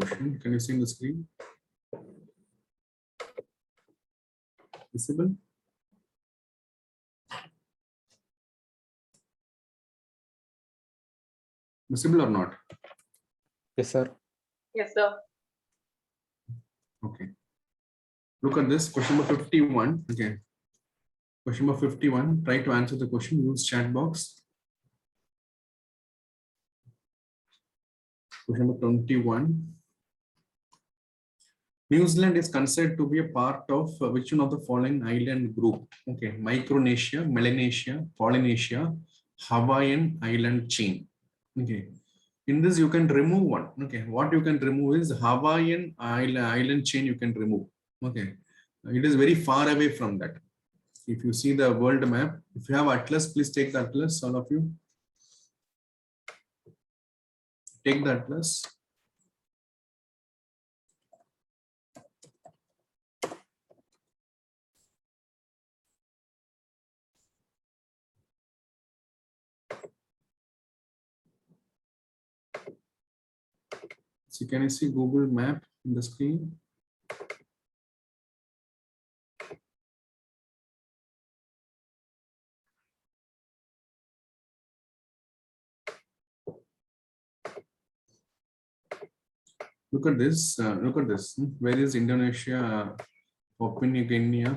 question. Can you see the screen? Visible? Visible or not? Yes, sir. Yes, sir. Okay. Look at this question number 51. Okay. Question number 51. Try to answer the question. Use chat box. Question number 21. New Zealand is considered to be a part of which one of the following island group? Okay, Micronesia, Melanesia, Polynesia, Hawaiian island chain. Okay, in this you can remove one. Okay, what you can remove is Hawaiian island chain. You can remove. Okay, it is very far away from that. If you see the world map, if you have atlas, please take the atlas. All of you, take the atlas. So can you see Google map in the screen? Look at this. Look at this. Where is Indonesia, Papua New Guinea,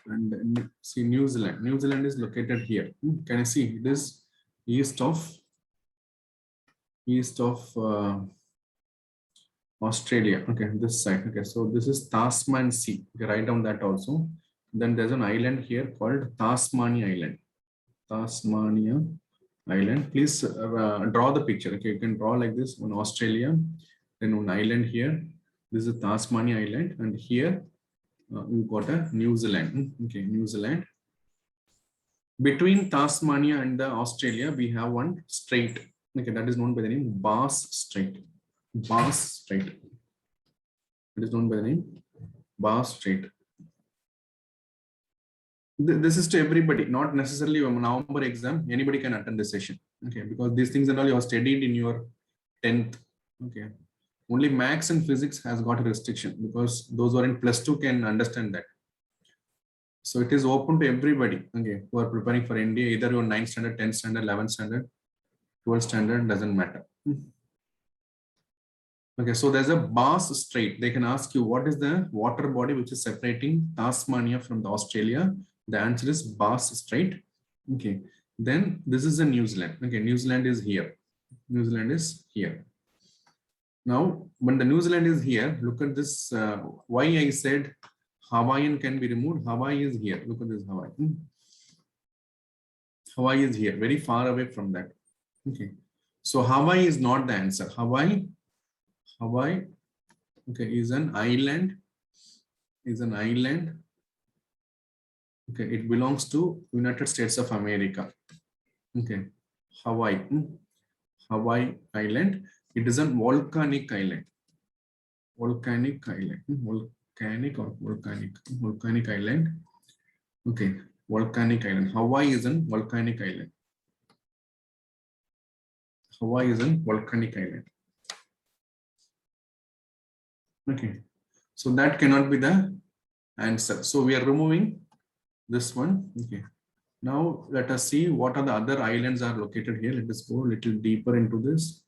and see New Zealand. New Zealand is located here. Can you see? It is east of Australia. Okay, this side. Okay, so this is Tasman Sea. Okay, write down that also. Then there's an island here called Tasmania Island. Tasmania Island. Please draw the picture. Okay, you can draw like this on Australia, then one island here. This is Tasmania Island, and here we've got a New Zealand. Okay, New Zealand. Between Tasmania and the Australia, we have one strait. Okay, that is known by the name Bass Strait. Bass Strait. It is known by the name Bass Strait. This is to everybody, not necessarily a November exam. Anybody can attend this session. Okay, because these things and all you have studied in your 10th. Okay, only maths and physics has got a restriction because those who are in +2 can understand that. So it is open to everybody. Okay, who are preparing for NDA, either your 9th standard, 10th standard, 11th standard, 12th standard, doesn't matter. Okay, so there's a Bass Strait. They can ask you what is the water body which is separating Tasmania from the Australia. The answer is Bass Strait. Okay, then this is a New Zealand. Okay, New Zealand is here. New Zealand is here. Now, when the New Zealand is here, look at this. Why I said Hawaiian can be removed. Hawaii is here. Look at this Hawaii. Hawaii is here, very far away from that. Okay, so Hawaii is not the answer. Hawaii, okay, is an island. Okay, it belongs to United States of America. Okay, Hawaii Island. It is a volcanic island. Volcanic island. Volcanic island. Okay, volcanic island. Hawaii is a volcanic island. Hawaii is a volcanic island. Okay, so that cannot be the answer. So we are removing this one. Okay, now let us see what are the other islands are located here. Let us go a little deeper into this.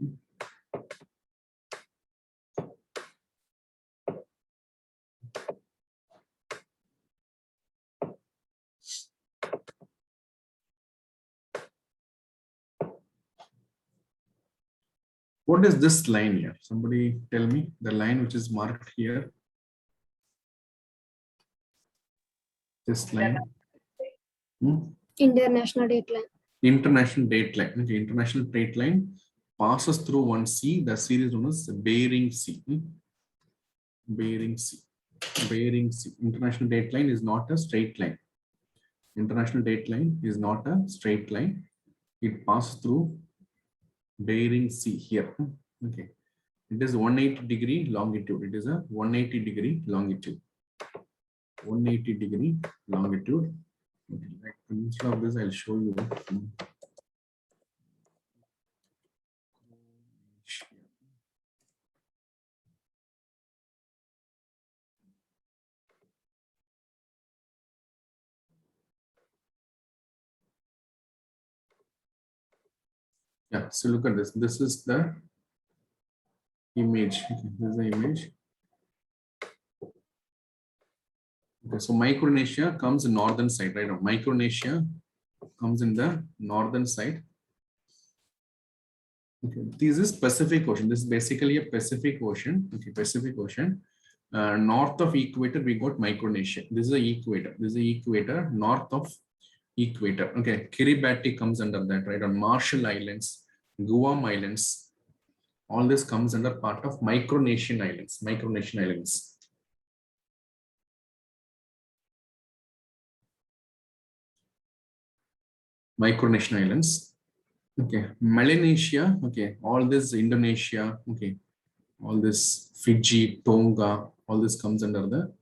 What is this line here? Somebody tell me the line which is marked here. This line. International date line. International date line. Okay, international date line passes through one sea. The sea is known as Bering Sea. Bering Sea. Bering Sea. International date line is not a straight line. International date line is not a straight line. It passes through Bering Sea here. Okay, it is 180-degree longitude. It is a 180-degree longitude. 180-degree longitude. Okay, instead of this, I'll show you. Yeah, so look at this. This is the image. Okay, this is the image. Okay, so Micronesia comes in northern side, right? Micronesia comes in the northern side. Okay, this is Pacific Ocean. This is basically a Pacific Ocean. Okay, Pacific Ocean. North of equator, we got Micronesia. This is the equator. This is the equator, north of equator. Okay, Kiribati comes under that, right? On Marshall Islands, Guam Islands, all this comes under part of Micronesian Islands. Micronesian Islands. Micronesian Islands. Okay, Melanesia. Okay, all this Indonesia. Okay, all this Fiji, Tonga, all this comes under the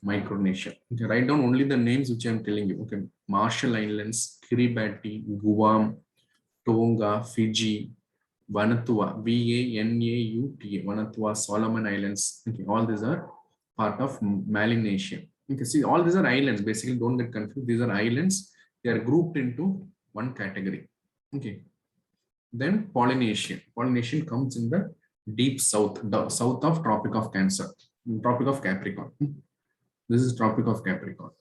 Micronesia. Okay, write down only the names which I am telling you. Okay, Marshall Islands, Kiribati, Guam, Tonga, Fiji, Vanuatu, Vanuatu, Vanuatu, Solomon Islands. Okay, all these are part of Melanesia. Okay, see, all these are islands. Basically, don't get confused. These are islands. They are grouped into one category. Okay. Then Polynesia. Polynesian comes in the deep south, the south of Tropic of Cancer, Tropic of Capricorn. This is Tropic of Capricorn.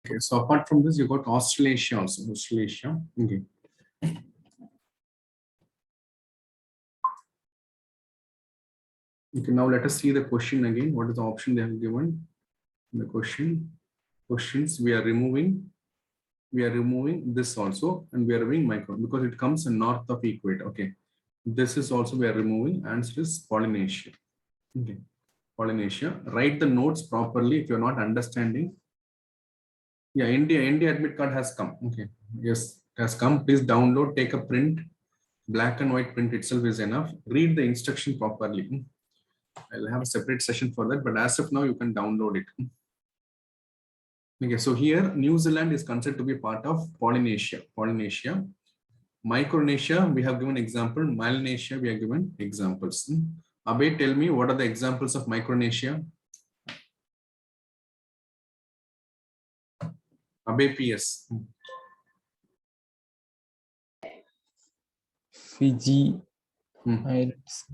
Okay, so apart from this, you got Australasia also. Australasia. Okay. Okay, now let us see the question again. What is the option they have given? The questions we are removing this also, and we are removing micro because it comes in north of equator. Okay, this is also we are removing. Answer is Polynesia. Okay, Polynesia. Write the notes properly if you're not understanding. Yeah, India admit card has come. Okay, yes, it has come. Please download, take a print. Black and white print itself is enough. Read the instruction properly. I'll have a separate session for that, but as of now, you can download it. Okay, so here New Zealand is considered to be part of Polynesia. Polynesia. Micronesia, we have given example. Melanesia, we have given examples. Abhay, tell me what are the examples of Micronesia? Abhay PS. Fiji Islands.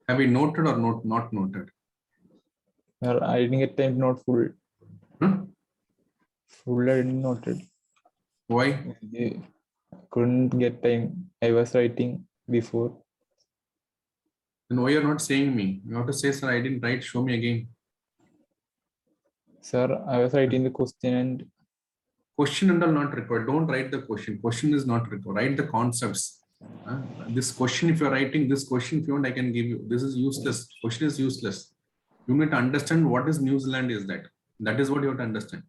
Have we noted or not noted? I didn't get time, not full. Full I didn't noted. Why? I couldn't get time. I was writing before. Then why you're not saying me? You have to say, sir, I didn't write, show me again. Sir, I was writing the question and Question and all not required. Don't write the question. Question is not required. Write the concepts. This question, if you're writing this question, if you want, I can give you. This is useless. Question is useless. You need to understand what is New Zealand is that. That is what you have to understand.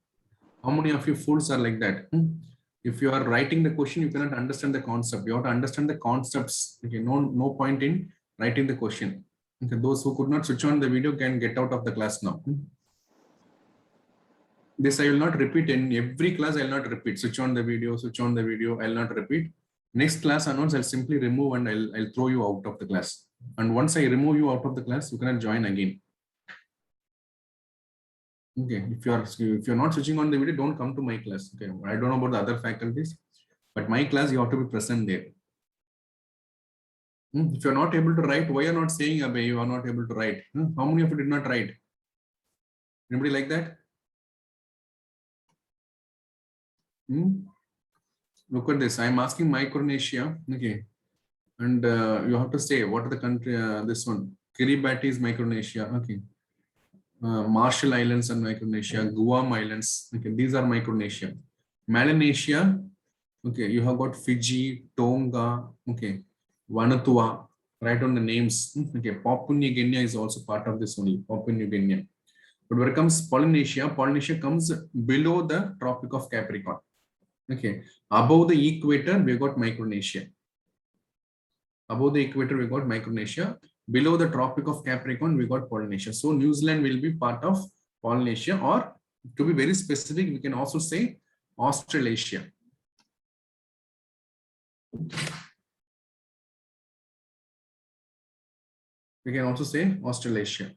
How many of you fools are like that? If you are writing the question, you cannot understand the concept. You have to understand the concepts. Okay, no point in writing the question. Okay, those who could not switch on the video can get out of the class now. This I will not repeat in every class. I will not repeat. Switch on the video. I will not repeat. Next class onwards, I'll simply remove and I'll throw you out of the class. And once I remove you out of the class, you cannot join again. Okay, if you're not switching on the video, don't come to my class. Okay, I don't know about the other faculties, but my class you have to be present there. If you're not able to write, why you're not saying, Abhay, you are not able to write? How many of you did not write? Anybody like that? Look at this. I'm asking Micronesia. Okay, and you have to say what are the country. This one, Kiribati is Micronesia. Okay. Marshall Islands and Micronesia, Guam Islands. Okay, these are Micronesia. Melanesia. Okay, you have got Fiji, Tonga. Okay, Vanuatu. Write on the names. Okay, Papua New Guinea is also part of this only. Papua New Guinea. But when it comes Polynesia, Polynesia comes below the Tropic of Capricorn. Okay, above the equator we got Micronesia. Above the equator we got Micronesia. Below the Tropic of Capricorn we got Polynesia. So New Zealand will be part of Polynesia, or to be very specific, we can also say Australasia. We can also say Australasia.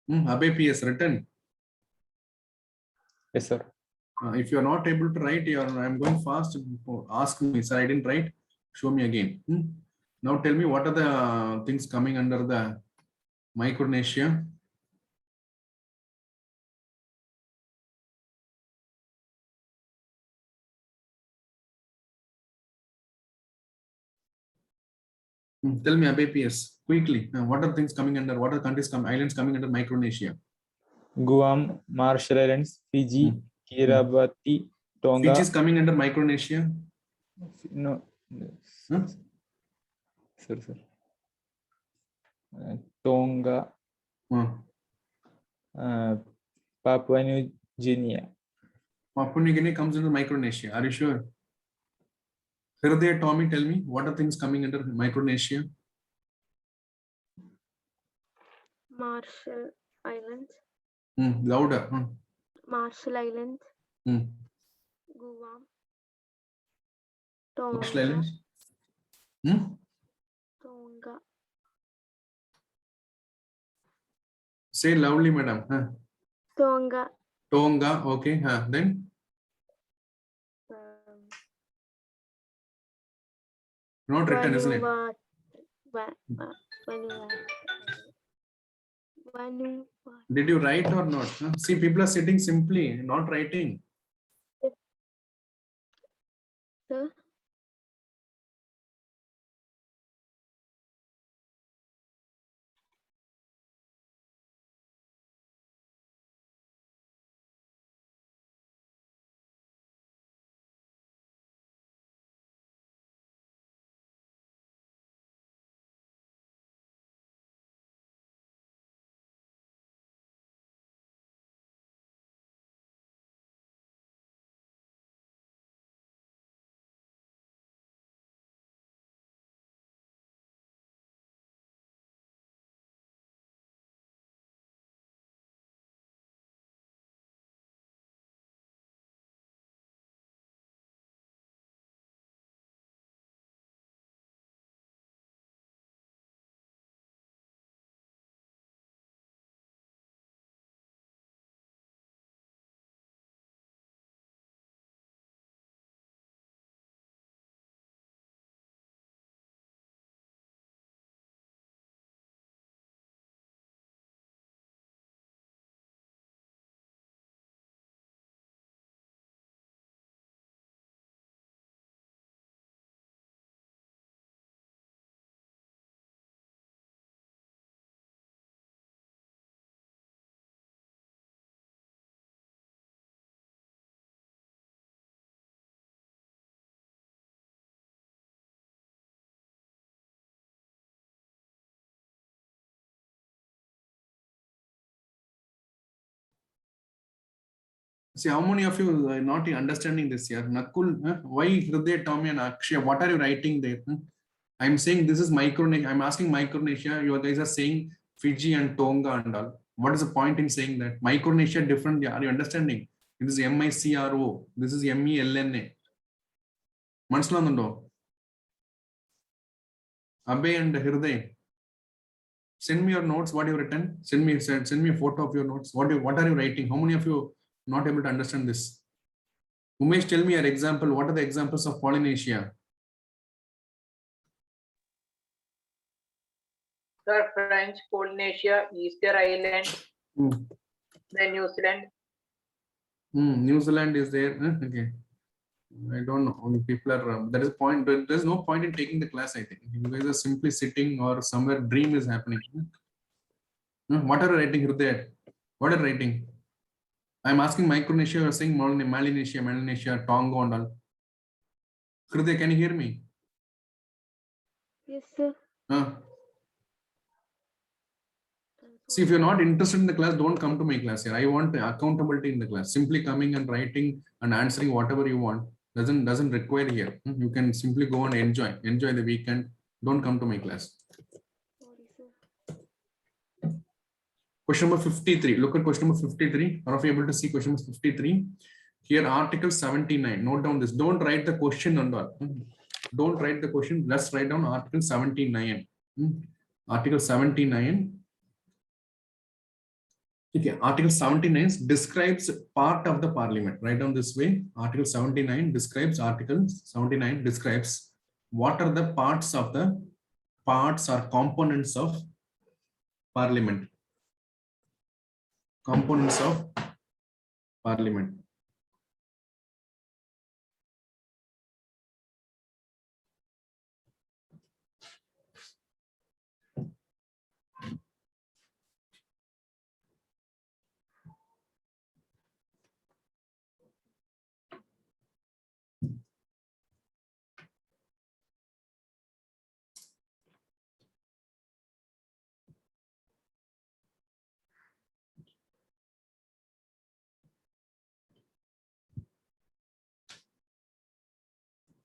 Abhay PS written. Yes, sir. If you are not able to write, I'm going fast. Ask me, sir, I didn't write. Show me again. Now tell me, what are the things coming under the Micronesia? Tell me, Abhay PS, quickly. What are things coming under? What are countries islands coming under Micronesia? Guam, Marshall Islands, Fiji, Kiribati, Tonga. Fiji is coming under Micronesia. No. Huh? Sir. Tonga, Papua New Guinea. Papua New Guinea comes under Micronesia. Are you sure? Hriday, Tommy, tell me, what are things coming under Micronesia? Marshall Islands. Louder. Marshall Islands. Guam. Tonga. Marshall Islands. Tonga. Say loudly, madam. Tonga. Tonga. Okay. Then. Not written, isn't it? Did you write or not? See, people are sitting simply, not writing. Sir? See, how many of you are not understanding this here? Nakul, why Hriday, Tommy, and Akshay? What are you writing there? I'm saying this is Micronesia. I'm asking Micronesia. You guys are saying Fiji and Tonga and all. What is the point in saying that? Micronesia different. Are you understanding? This is MICRO. This is MELNA. Mansalandundo. Abhay and Hriday. Send me your notes. What you've written. Send me a photo of your notes. What are you writing? How many of you not able to understand this? Umesh, tell me your example. What are the examples of Polynesia? Sir, French Polynesia, Easter Island, then New Zealand. New Zealand is there. Okay. I don't know. Only people are. There is point. There's no point in taking the class. I think you guys are simply sitting or somewhere dream is happening. What are you writing here? What are you writing? I'm asking Micronesia. You're saying Melanesia, Tonga, and all. Hriday, can you hear me? Yes, sir. See, if you're not interested in the class, don't come to my class here. I want accountability in the class. Simply coming and writing and answering whatever you want doesn't require here. You can simply go and enjoy the weekend. Don't come to my class. Sorry, sir. Question number 53. Look at question number 53. Are you able to see question number 53? Here, Article 79. Note down this. Don't write the question and all. Don't write the question. Let's write down Article 79. Article 79. Okay, Article 79 describes part of the parliament. Write down this way. Article 79 describes what are the parts or components of parliament. Components of parliament.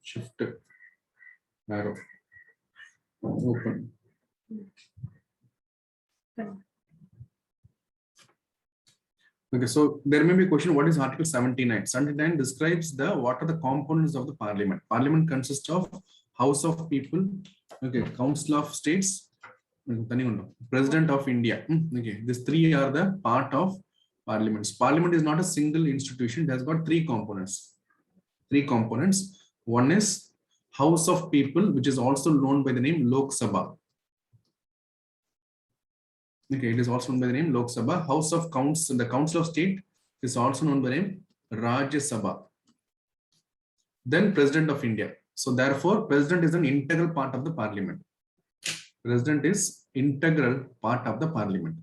Shift arrow. Open. Okay, so there may be a question, what is Article 79? 79 describes what are the components of the parliament. Parliament consists of House of People, okay, Council of States, President of India. Okay, these three are the part of parliaments. Parliament is not a single institution, it has got three components. One is House of People, which is also known by the name Lok Sabha. Okay, it is also known by the name Lok Sabha. House of Council, the Council of State is also known by the name Rajya Sabha. Then President of India. So therefore, President is an integral part of the parliament. President is integral part of the parliament.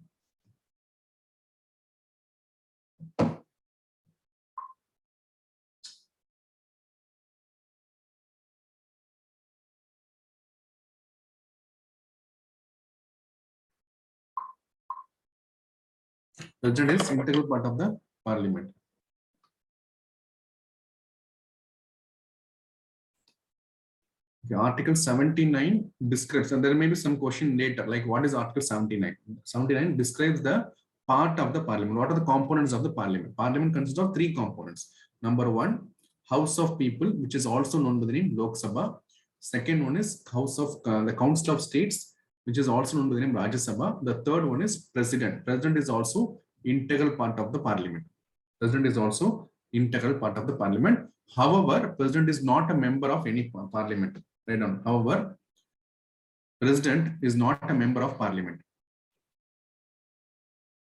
President is integral part of the parliament. Okay, Article 79 describes, and there may be some question later, like what is Article 79? 79 describes the part of the parliament. What are the components of the parliament? Parliament consists of three components. Number one, House of People, which is also known by the name Lok Sabha. Second one is the Council of States, which is also known by the name Rajya Sabha. The third one is President. President is also integral part of the parliament. President is also integral part of the parliament. However, President is not a member of any parliament. Right on. However, President is not a member of parliament.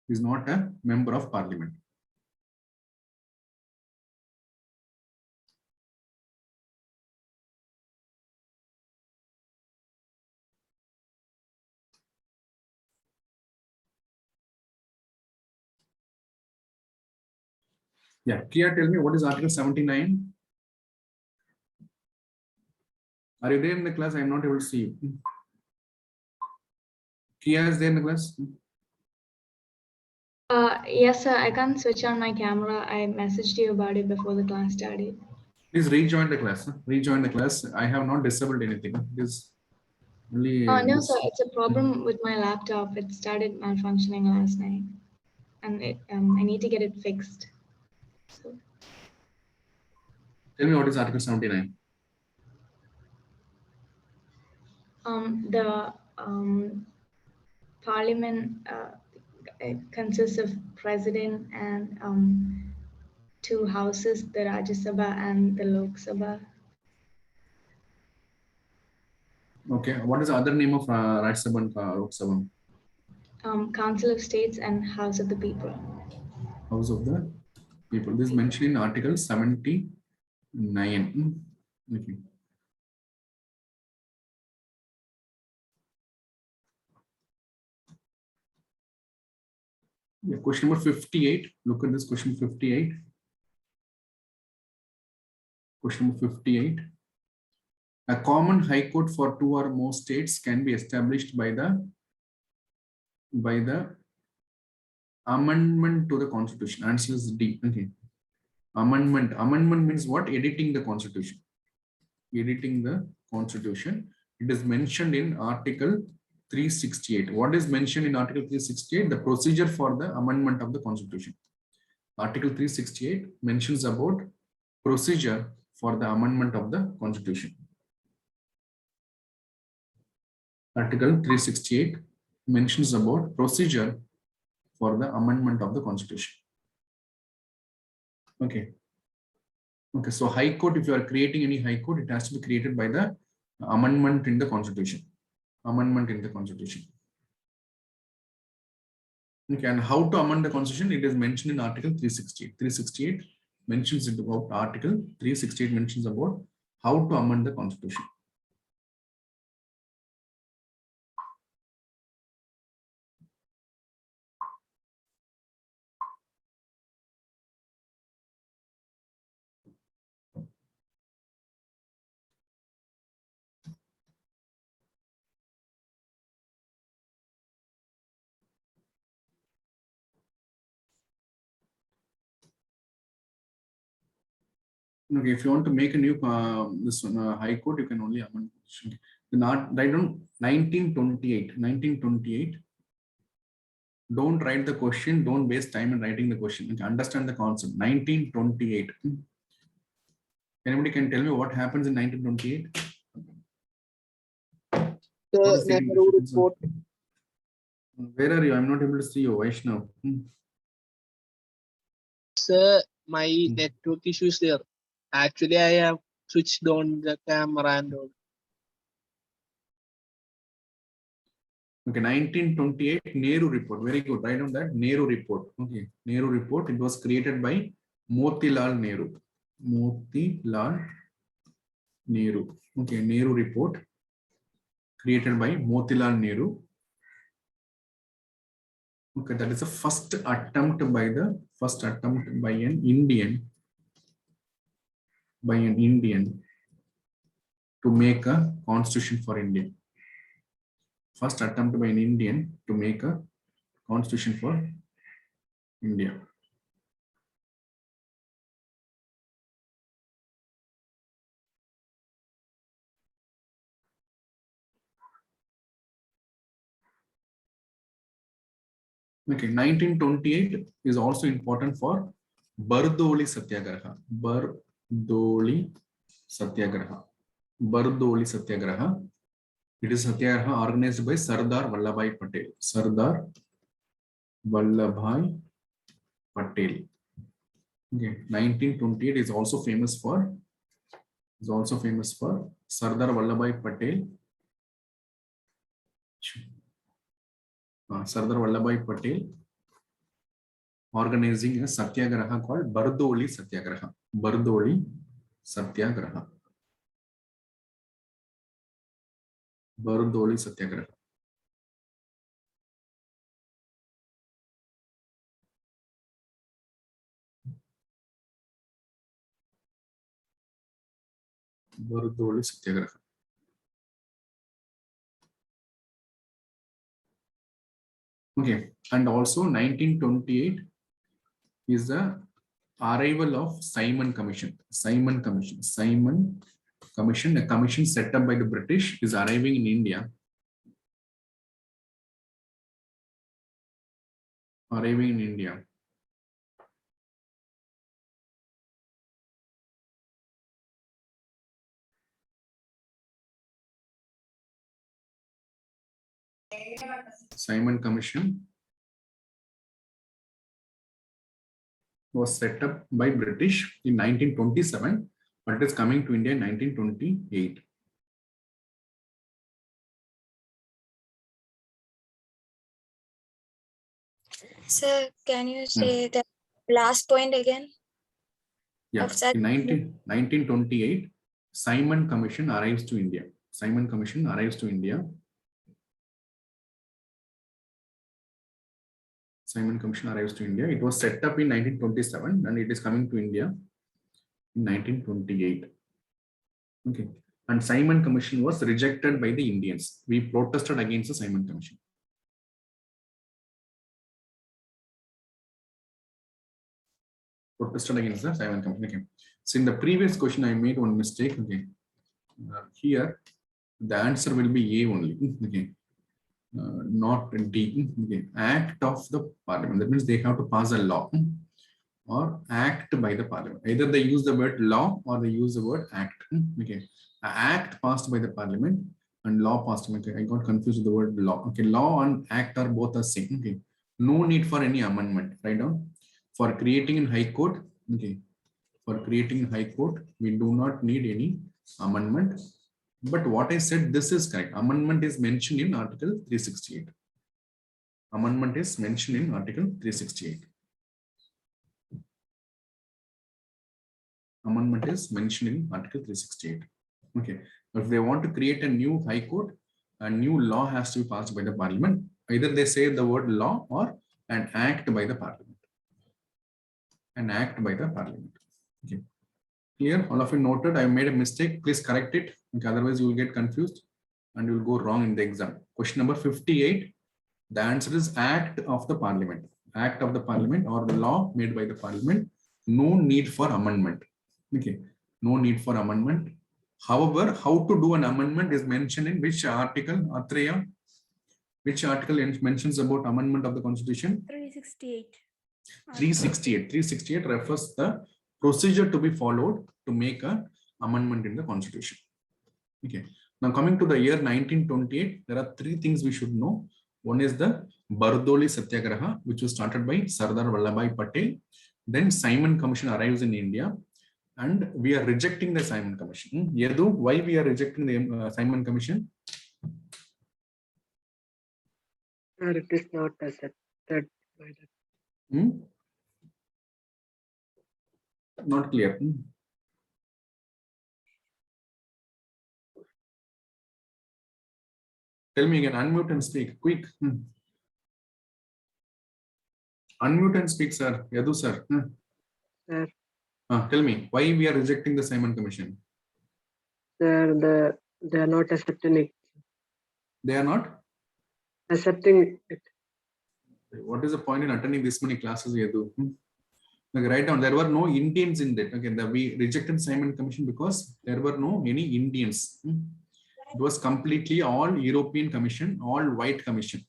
He is not a member of parliament. Yeah, Kia, tell me what is Article 79? Are you there in the class? I am not able to see you. Kia is there in the class? Yes, sir. I can't switch on my camera. I messaged you about it before the class started. Please rejoin the class. Rejoin the class. I have not disabled anything. It is only. No, sir. It's a problem with my laptop. It started malfunctioning last night, and I need to get it fixed. So. Tell me what is Article 79? The Parliament consists of President and two houses, the Rajya Sabha and the Lok Sabha. Okay, what is the other name of Rajya Sabha and Lok Sabha? Council of States and House of the People. House of the People. This is mentioned in Article 79. 9. Okay. Yeah, question number 58. Look at this question 58. Question number 58. A common high court for 2 or more states can be established by the amendment to the constitution. Answer is D. Okay. Amendment. Amendment means what? Editing the constitution. Editing the constitution. It is mentioned in Article 368. What is mentioned in Article 368? The procedure for the amendment of the constitution. Article 368 mentions about procedure for the amendment of the constitution. Article 368 mentions about procedure for the amendment of the constitution. Okay. Okay, so high court, if you are creating any high court, it has to be created by the amendment in the constitution. Amendment in the constitution. Okay, and how to amend the constitution? It is mentioned in Article 368. 368 mentions it about Article 368 mentions about how to amend the constitution. Okay, if you want to make a new this one, high court, you can only amend. Not write down 1928. 1928. Don't write the question. Don't waste time in writing the question. Okay, understand the concept. 1928. Anybody can tell me what happens in 1928? What is the Nehru report. Where are you? I'm not able to see you, Vaishnav. Sir, my network issue is there. Actually, I have switched on the camera and all. Okay, 1928 Nehru report. Very good. Write down that Nehru report. Okay, Nehru report. It was created by Motilal Nehru. Motilal Nehru. Okay, Nehru report created by Motilal Nehru. Okay, that is the first attempt by an Indian to make a constitution for India. First attempt by an Indian to make a constitution for India. Okay, 1928 is also important for Bardoli Satyagraha. Bardoli Satyagraha. Bardoli Satyagraha. It is Satyagraha organized by Sardar Vallabhai Patel. Sardar Vallabhai Patel. Okay, 1928 is also famous for Sardar Vallabhai Patel. Sardar Vallabhai Patel organizing a satyagraha called Bardoli Satyagraha. Bardoli Satyagraha. Bardoli Satyagraha. Bardoli Satyagraha. Okay, and also 1928 is the arrival of Simon Commission. Simon Commission. Simon Commission, a commission set up by the British, is arriving in India. Arriving in India. Simon Commission was set up by British in 1927, but it is coming to India in 1928. Sir, can you say the last point again? Yeah, in 1928, Simon Commission arrives to India. Simon Commission arrives to India. Simon Commission arrives to India. It was set up in 1927 and it is coming to India in 1928. Okay. And Simon Commission was rejected by the Indians. We protested against the Simon Commission. Protested against the Simon Commission. Okay. So in the previous question, I made one mistake. Okay. Here, the answer will be A only. Okay. Not D. Okay. Act of the Parliament. That means they have to pass a law or act by the Parliament. Either they use the word law or they use the word act. Okay. Act passed by the Parliament and law passed. Okay. I got confused with the word law. Okay. Law and act are both the same. Okay. No need for any amendment. Right down. For creating in High Court. Okay. For creating in High Court, we do not need any amendment. But what I said, this is correct. Amendment is mentioned in Article 368. Amendment is mentioned in Article 368. Amendment is mentioned in Article 368. Okay. If they want to create a new High Court, a new law has to be passed by the Parliament. Either they say the word law or an act by the Parliament. An act by the Parliament. Okay. Clear? All of you noted, I made a mistake. Please correct it. Okay, otherwise, you will get confused and you will go wrong in the exam. Question number 58. The answer is Act of the Parliament. Act of the Parliament or the law made by the Parliament. No need for amendment. Okay. No need for amendment. However, how to do an amendment is mentioned in which article, Atreya? Which article mentions about amendment of the Constitution? 368. 368. 368 refers the procedure to be followed to make an amendment in the Constitution. Okay. Now coming to the year 1928, there are three things we should know. One is the Bardoli Satyagraha, which was started by Sardar Vallabhbhai Patel. Then Simon Commission arrives in India, and we are rejecting the Simon Commission. Yadu, why we are rejecting the Simon Commission? Sir, it is not accepted by the Not clear. Tell me again, unmute and speak, quick. Unmute and speak, sir. Yadu, sir. Sir. Tell me, why we are rejecting the Simon Commission? Sir, they are not accepting it. They are not? Accepting it. What is the point in attending this many classes, Yadu? Like, write down, there were no Indians in that. Okay, we rejected Simon Commission because there were no any Indians. It was completely all European Commission, all white commission.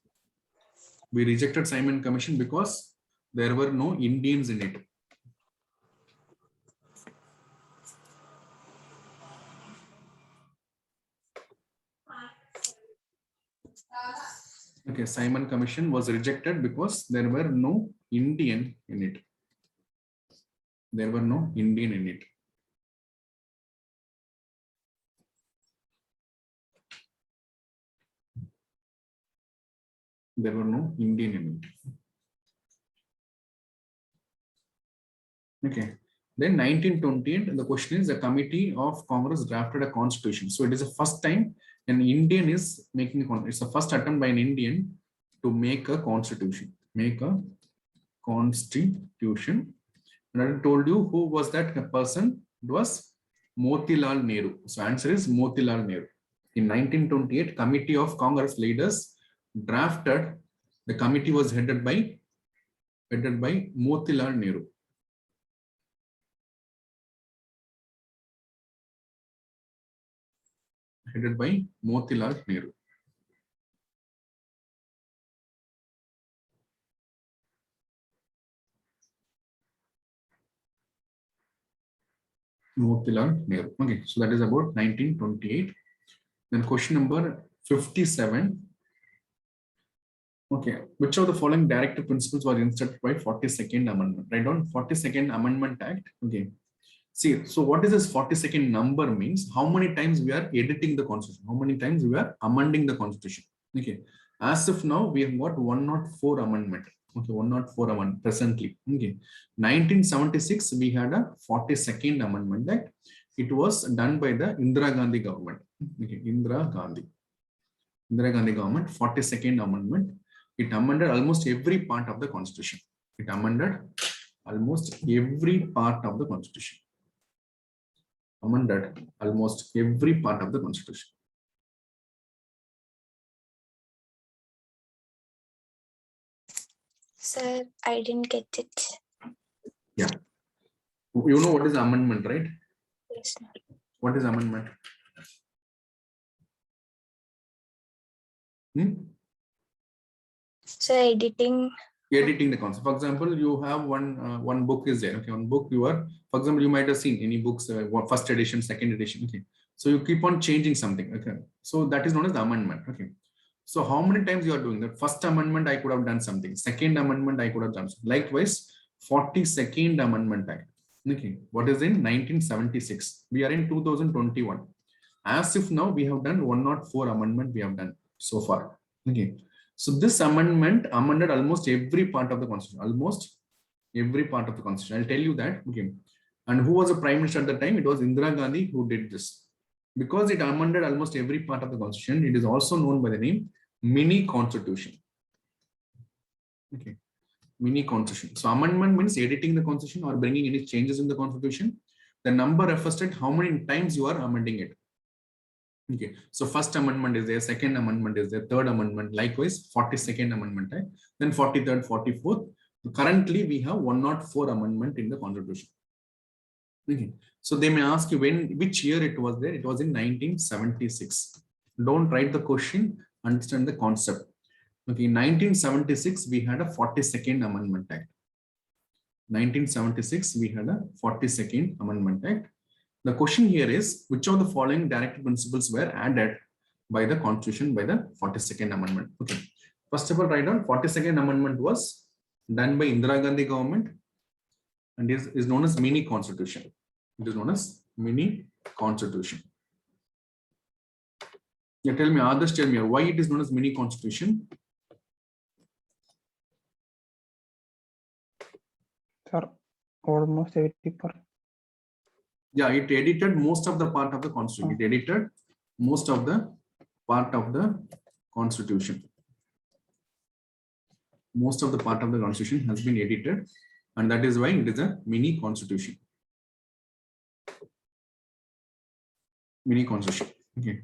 We rejected Simon Commission because there were no Indians in it. Okay, Simon Commission was rejected because there were no Indian in it. There were no Indian in it. There were no Indian in it. Okay. Then 1928, the question is the Committee of Congress drafted a constitution. So it is the first time an Indian is making it's the first attempt by an Indian to make a constitution. Make a constitution. And I told you who was that person. It was Motilal Nehru. So answer is Motilal Nehru. In 1928, Committee of Congress leaders drafted. The committee was headed by Motilal Nehru. Headed by Motilal Nehru. Motilal Nehru. Okay, so that is about 1928. Then question number 57. Okay, which of the following directive principles were inserted by 42nd Amendment? Write down 42nd Amendment Act. Okay. See, so what is this 42nd number means? How many times we are editing the Constitution? How many times we are amending the Constitution? Okay. As of now, we have got 104 amendment. Okay, 104 amendment presently. Okay, 1976 we had a 42nd Amendment Act. It was done by the Indira Gandhi government. Okay, Indira Gandhi government, 42nd Amendment. It amended almost every part of the Constitution. It amended almost every part of the Constitution. Amended almost every part of the Constitution. Sir, I didn't get it. Yeah. You know what is amendment, right? Yes, sir. What is amendment? So editing. Editing the concept. For example, you have one book is there. Okay, one book you are, for example, you might have seen any books, first edition, second edition. Okay, so you keep on changing something. Okay, so that is known as the amendment. Okay, so how many times you are doing that? First amendment, I could have done something. Second amendment, I could have done something. Likewise, 42nd Amendment Act. Okay, what is in 1976? We are in 2021. As if now we have done 104 amendment we have done so far. Okay. So this amendment amended almost every part of the constitution, almost every part of the constitution. I'll tell you that. Okay. And who was the prime minister at the time? It was Indira Gandhi who did this. Because it amended almost every part of the constitution, it is also known by the name mini constitution. Okay. Mini constitution. So amendment means editing the constitution or bringing any changes in the constitution. The number refers to how many times you are amending it. Okay, so first amendment is there, second amendment is there, third amendment, likewise 42nd Amendment Act, then 43rd, 44th. Currently, we have 104 amendment in the Constitution. Okay, so they may ask you which year it was there. It was in 1976. Don't write the question, understand the concept. Okay, in 1976 we had a 42nd Amendment Act. 1976 we had a 42nd Amendment Act. The question here is, which of the following directive principles were added by the Constitution by the 42nd Amendment? Okay. First of all, write down 42nd Amendment was done by Indira Gandhi government and is known as mini constitution. It is known as mini constitution. Yeah, tell me, others tell me why it is known as mini constitution. Sir, almost 80%. Yeah, it edited most of the part of the constitution. It edited most of the part of the constitution. Most of the part of the constitution has been edited, and that is why it is a mini constitution. Mini constitution. Okay.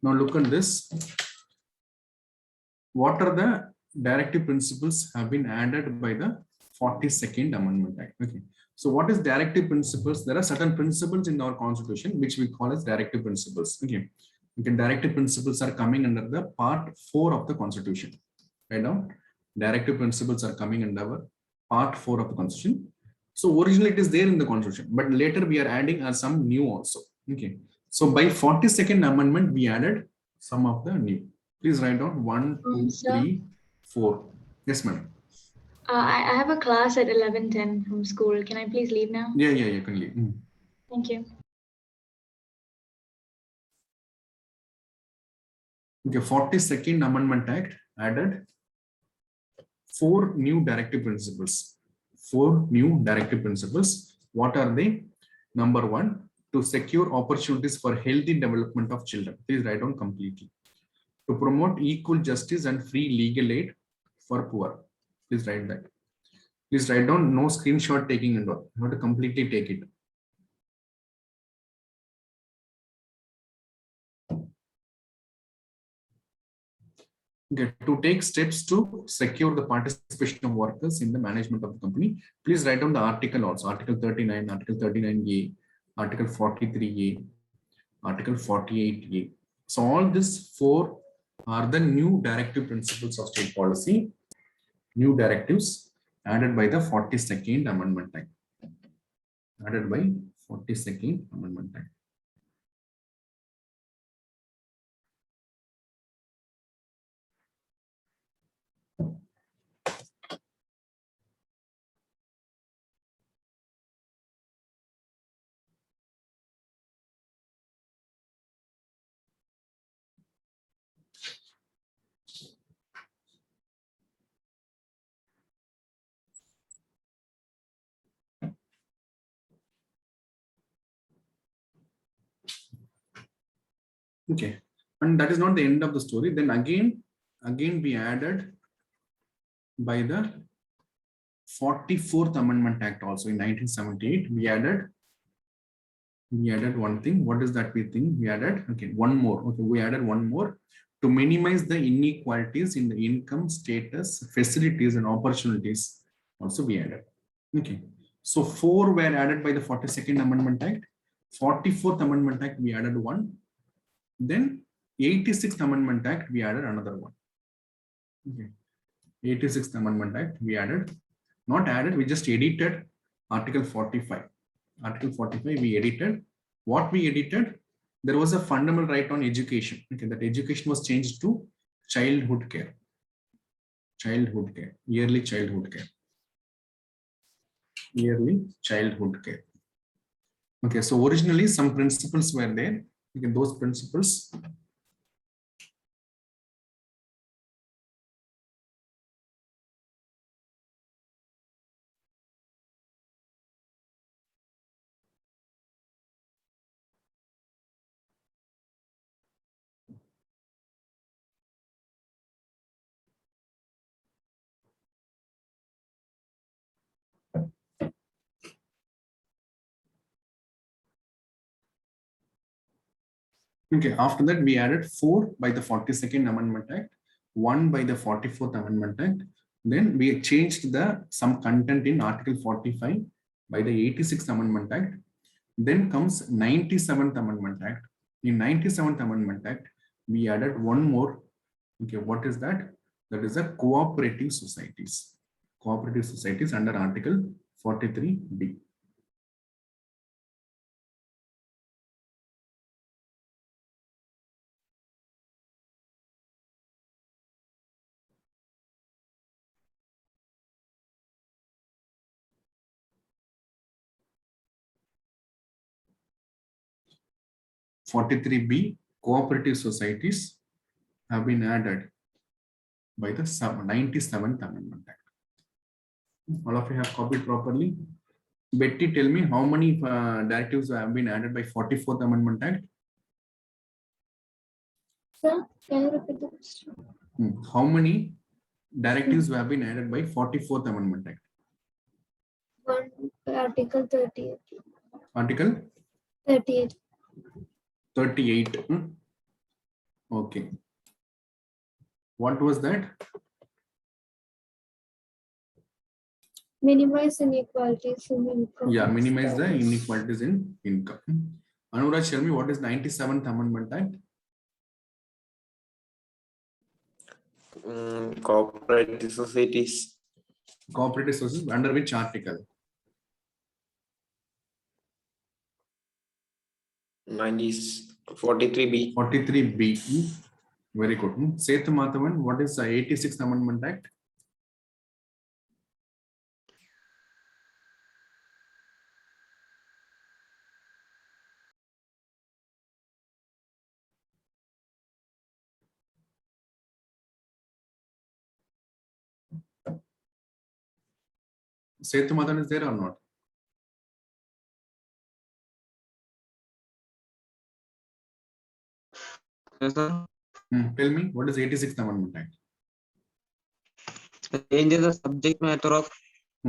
Now look at this. What are the directive principles have been added by the 42nd Amendment Act? Okay. So what is directive principles? There are certain principles in our constitution which we call as directive principles. Okay. Okay, directive principles are coming under the part 4 of the constitution. Right now, directive principles are coming under part 4 of the constitution. So originally it is there in the constitution, but later we are adding some new also. Okay. So by 42nd Amendment, we added some of the new. Please write down 1, 2, Sir? 3, 4. Yes, madam. I have a class at 11:10 from school. Can I please leave now? Yeah, you can leave. Thank you. Okay, 42nd Amendment Act added 4 new directive principles. 4 new directive principles. What are they? Number 1, to secure opportunities for healthy development of children. Please write down completely. To promote equal justice and free legal aid for poor. Please write that. Please write down, no screenshot taking and all. You have to completely take it. Okay, to take steps to secure the participation of workers in the management of the company, please write down the article also. Article 39, Article 39A, Article 43A, Article 48A. So all these 4 are the new directive principles of state policy, new directives added by the 42nd Amendment Act. Added by 42nd Amendment Act. Okay, and that is not the end of the story. Then again we added by the 44th Amendment Act also in 1978. We added one thing. What is that we think? We added, okay, one more. Okay, we added one more to minimize the inequalities in the income, status, facilities, and opportunities. Also, we added. Okay, so 4 were added by the 42nd Amendment Act. 44th Amendment Act, we added one. Then 86th Amendment Act, we added another one. Okay, 86th Amendment Act, we added, not added, we just edited Article 45. Article 45, we edited. What we edited, there was a fundamental right on education. Okay, that education was changed to childhood care. Childhood care, yearly childhood care. Yearly childhood care. Okay, so originally some principles were there. Okay, those principles. Okay, after that we added 4 by the 42nd Amendment Act, 1 by the 44th Amendment Act. Then we changed some content in Article 45 by the 86th Amendment Act. Then comes 97th Amendment Act. In 97th Amendment Act, we added one more. Okay, what is that? That is a cooperative societies. Cooperative societies under Article 43B. (43B) cooperative societies have been added by the 97th Amendment Act. All of you have copied properly. Betty, tell me how many directives have been added by 44th Amendment Act? Sir, can you repeat the question? How many directives have been added by 44th Amendment Act? Article 38. Article 38. 38. Okay. What was that? Minimize inequalities in income. Yeah, minimize the inequalities in income. Anurag, tell me what is 97th Amendment Act? Cooperative societies. Cooperative societies under which article? 43B. 43B. Very good. Sethu Mathavan, what is the 86th Amendment Act? Sethu Mathavan is there or not? Yes, sir. Tell me, what is 86th Amendment Act? Changes the subject matter of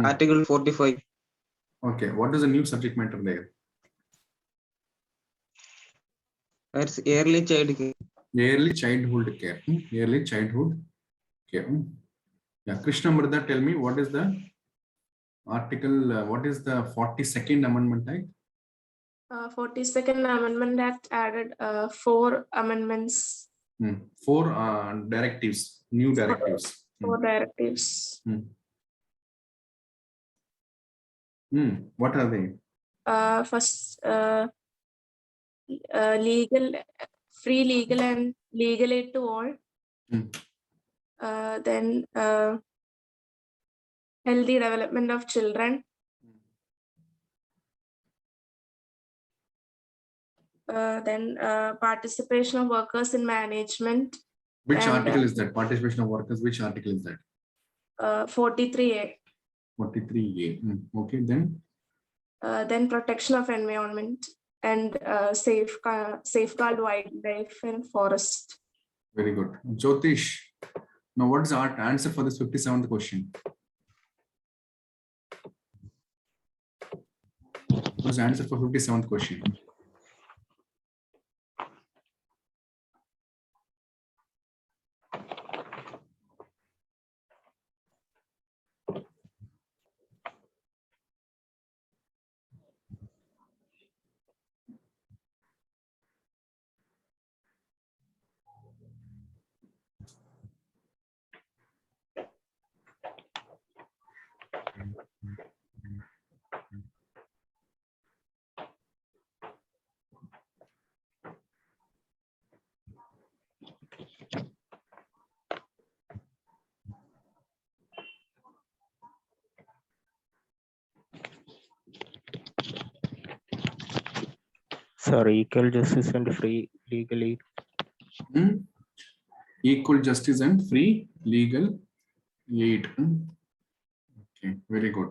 Article 45. Okay, what is the new subject matter there? That's early child care. Yearly childhood care. Yearly childhood care. Yeah, Krishna Murtha, tell me what is the article, what is the 42nd Amendment Act? 42nd Amendment Act added 4 amendments. 4 directives, new directives. 4 directives. What are they? First, free legal and legal aid to all. Then healthy development of children. Then participation of workers in management. Which and, article is that? Participation of workers, which article is that? 43A. 43A. Okay, then? Then protection of environment and safeguard wildlife and forest. Very good. Jyotish, now what is our answer for this 57th question? What is the answer for 57th question? Sir, equal justice and free legal aid. Equal justice and free legal aid. Okay, very good.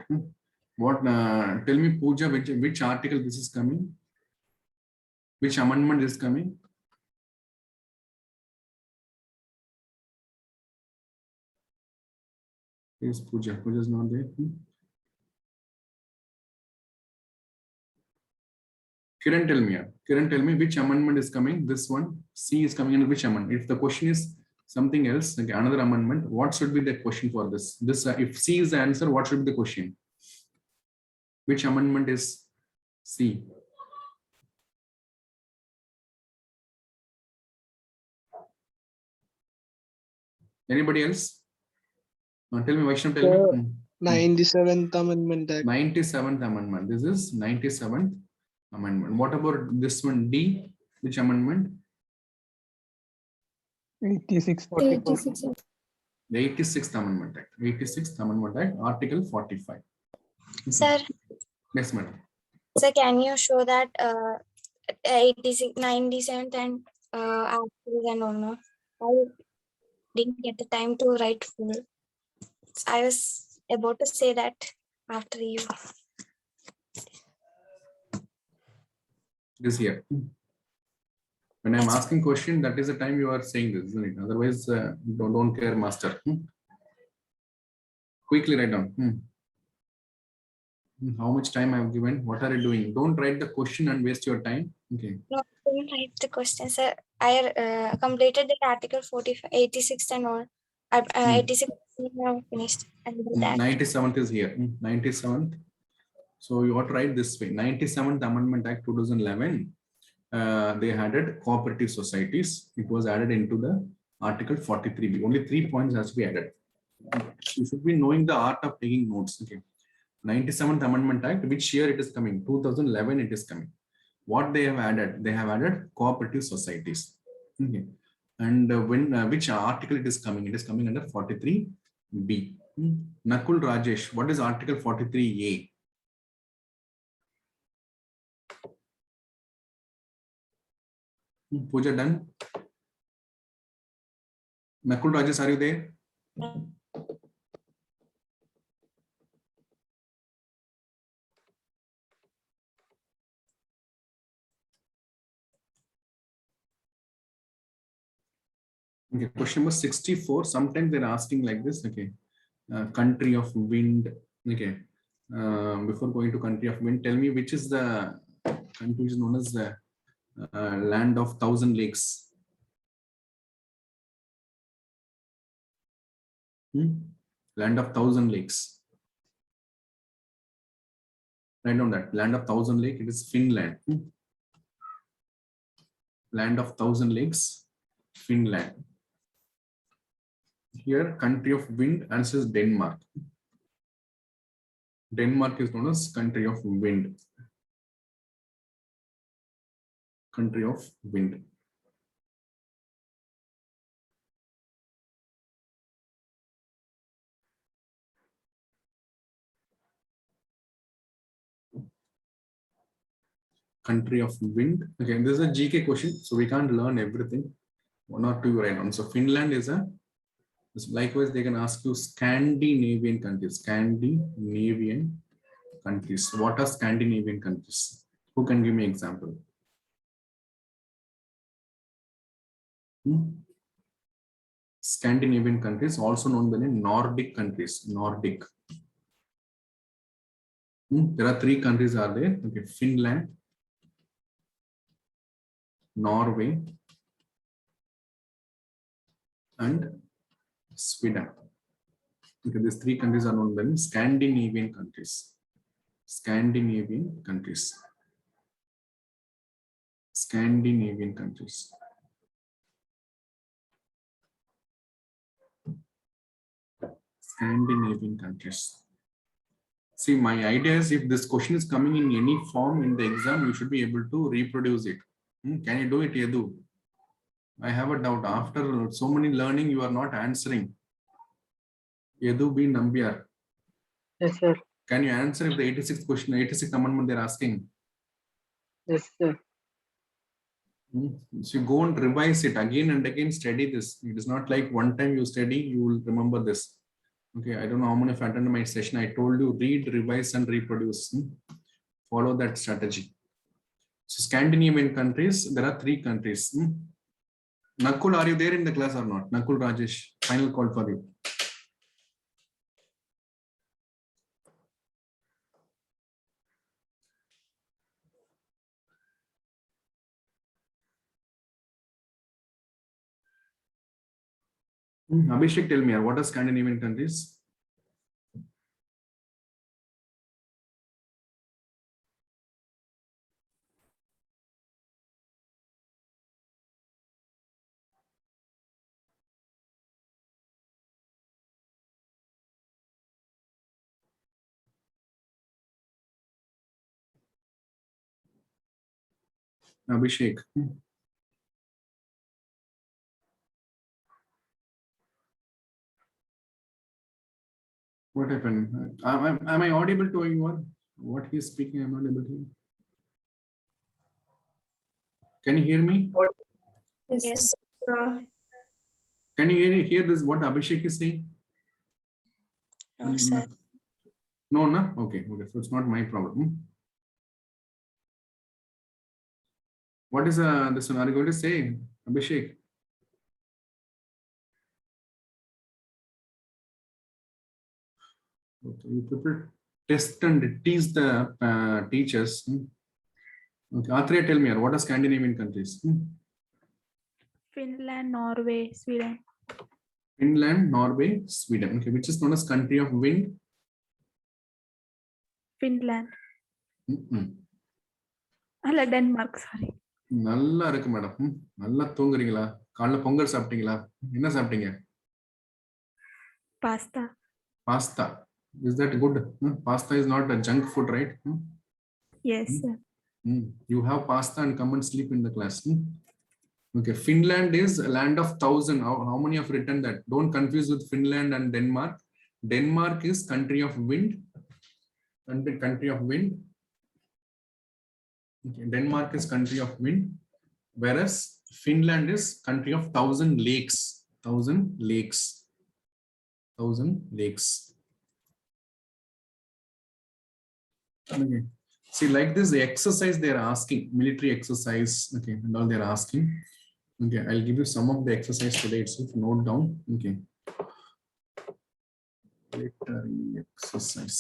What? Tell me, Pooja, which article this is coming? Which amendment is coming? Yes, Pooja. Pooja is not there. Kiran, tell me. Kiran, tell me which amendment is coming. This one, C is coming in which amendment? If the question is something else, okay, another amendment, what should be the question for this? If C is the answer, what should be the question? Which amendment is C? Anybody else? Tell me, Vaishnav, tell me. 97th Amendment Act. 97th Amendment. This is 97th Amendment. What about this one, D? Which amendment? 8644. 86. The 86th Amendment Act. 86th Amendment Act, Article 45. Sir, Yes, madam. sir, can you show that 86, 97th and articles and all? No? I didn't get the time to write full. I was about to say that after you. It is here. When I'm asking question, that is the time you are saying this, isn't it? Otherwise, don't care, master. Quickly write down. How much time I have given? What are you doing? Don't write the question and waste your time. Okay. No, I didn't write the question, sir. I completed the article 45, 86 and all. 86 I have finished. And that. 97th is here. 97th. So you ought to write this way. 97th Amendment Act 2011. They added cooperative societies. It was added into the Article 43B. Only 3 points has to be added. You should be knowing the art of taking notes. Okay. 97th Amendment Act, which year it is coming? 2011 it is coming. What they have added? They have added cooperative societies. Okay. And which article it is coming? It is coming under 43B. Nakul Rajesh, what is Article 43A? Pooja done? Nakul Rajesh, are you there? Okay, question number 64. Sometimes they're asking like this. Okay, country of wind. Okay, before going to country of wind, tell me which is the country is known as the land of 1,000 lakes. Land of 1,000 lakes. Write down that land of 1,000 lakes. It is Finland. Land of 1,000 lakes, Finland. Here, country of wind answers Denmark. Denmark is known as country of wind. Country of wind. Country of wind. Okay, this is a GK question, so we can't learn everything. 1 or 2 right on. So Finland is a. Likewise, they can ask you Scandinavian countries. Scandinavian countries. What are Scandinavian countries? Who can give me example? Scandinavian countries, also known by the name Nordic countries. Nordic. There are 3 countries are there. Okay, Finland, Norway, and Sweden. Okay, these 3 countries are known by the Scandinavian countries. Scandinavian countries. Scandinavian countries. Scandinavian countries. See, my idea is if this question is coming in any form in the exam, you should be able to reproduce it. Can you do it, Yadu? I have a doubt. After so many learning, you are not answering. Yadu B. Nambiar. Yes, sir. Can you answer if the 86th question, 86th amendment they're asking? Yes, sir. So you go and revise it again and again, study this. It is not like one time you study, you will remember this. Okay, I don't know how many of you attended my session. I told you read, revise, and reproduce. Follow that strategy. So Scandinavian countries, there are 3 countries. Nakul, are you there in the class or not? Nakul Rajesh, final call for you. Abhishek, tell me, what are Scandinavian countries? Abhishek. What happened? Am I audible to anyone? What he is speaking, I'm not able to hear. Can you hear me? Yes. Can you hear this? What Abhishek is saying? No, sir. No, no. Okay, okay. So it's not my problem. What is this one? Are you going to say, Abhishek? Okay, you people test and tease the teachers. Okay, Atreya, tell me, what are Scandinavian countries? Finland, Norway, Sweden. Finland, Norway, Sweden. Okay, which is known as country of wind? Finland. அல்ல Denmark sorry. நல்லா இருக்கு madam. நல்லா தூங்குறீங்களா? காலைல பொங்கல் சாப்பிட்டீங்களா? என்ன சாப்பிட்டீங்க? Pasta. Pasta. Is that good? Pasta is not a junk food, right? Yes, sir. You have pasta and come and sleep in the class. Okay, Finland is a land of 1,000. How many have written that? Don't confuse with Finland and Denmark. Denmark is country of wind. Country of wind. Okay, Denmark is country of wind, whereas Finland is country of 1,000 lakes. 1,000 lakes. 1,000 lakes. Okay. See, like this, the exercise they are asking, military exercise, okay, and all they are asking. Okay, I'll give you some of the exercise today itself. Note down. Okay. Military exercise.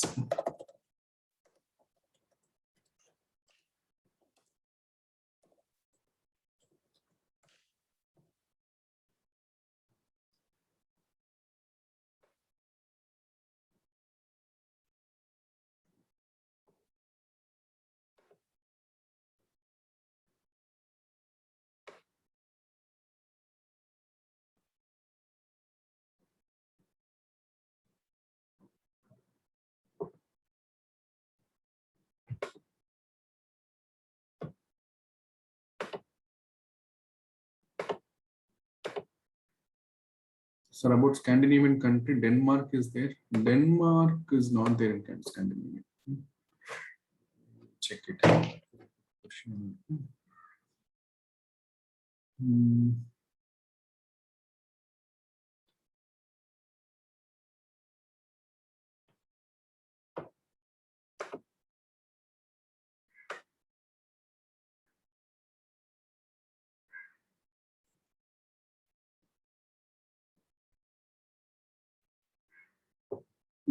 So about Scandinavian country, Denmark is there. Denmark is not there in Scandinavia. Check it.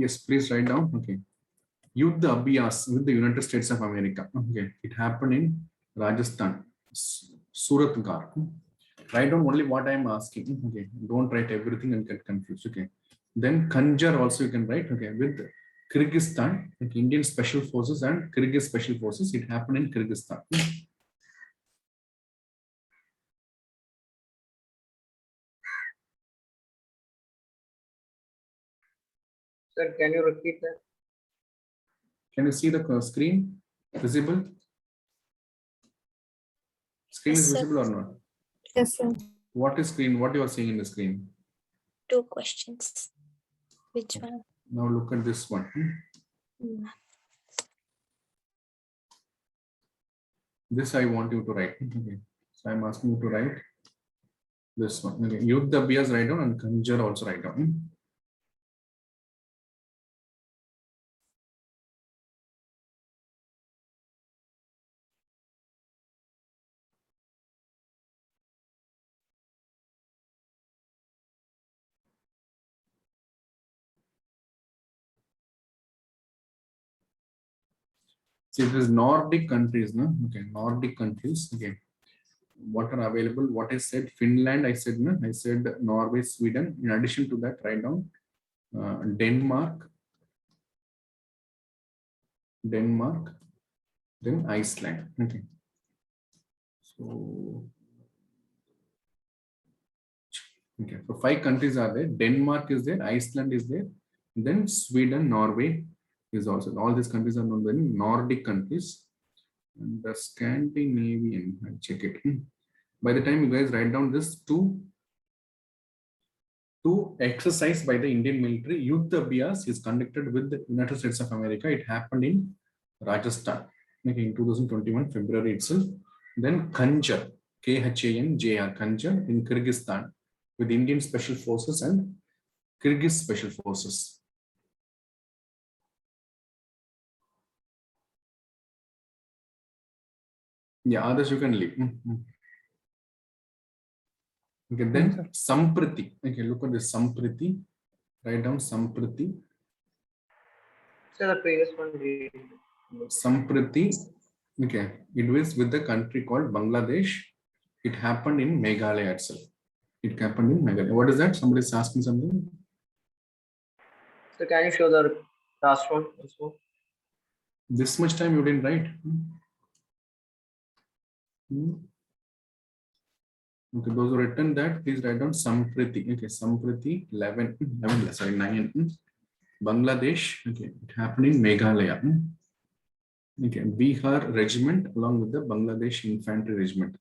Yes, please write down. Okay. Yuddha Abhyas with the United States of America. Okay. It happened in Rajasthan, Suratgarh. Write down only what I am asking. Okay. Don't write everything and get confused. Okay. Then Kanjar also you can write. Okay. With Kyrgyzstan, like Indian Special Forces and Kyrgyz Special Forces. It happened in Kyrgyzstan. Sir, can you repeat that? Can you see the screen visible? Screen Yes, is sir. visible or not? Yes, sir. What is screen? What you are seeing in the screen? 2 questions. Which one? Now look at this one. Hmm. This I want you to write. Okay. So I'm asking you to write this one. Okay. Yuddha Abhyas write down and Kanjar also write down. See, this is Nordic countries, no? Okay, Nordic countries. Okay, what are available? What I said, Finland. I said no. I said Norway, Sweden. In addition to that, write down Denmark, then Iceland. Okay. So, okay, so 5 countries are there. Denmark is there. Iceland is there. Then Sweden, Norway is also. All these countries are known as Nordic countries. And the Scandinavian, I'll check it. By the time you guys write down this two exercise by the Indian military, Yuddha Abhyas is conducted with the United States of America. It happened in Rajasthan, okay, in 2021 February itself. Then Kanjar, Khanjar, Kanjar in Kyrgyzstan with Indian Special Forces and Kyrgyz Special Forces. Yeah, others you can leave. Okay, then Sampriti. Okay, look at this Sampriti. Write down Sampriti. Sir, the previous one. Sampriti. Okay, it was with the country called Bangladesh. It happened in Meghalaya itself. It happened in Meghalaya. What is that? Somebody is asking something. So can you show the last one also? This much time you didn't write. Okay, those who written that, please write down Sampriti. Okay, Sampriti 11, sorry, 9. Bangladesh. Okay, it happened in Meghalaya. Okay, Bihar Regiment along with the Bangladesh Infantry Regiment.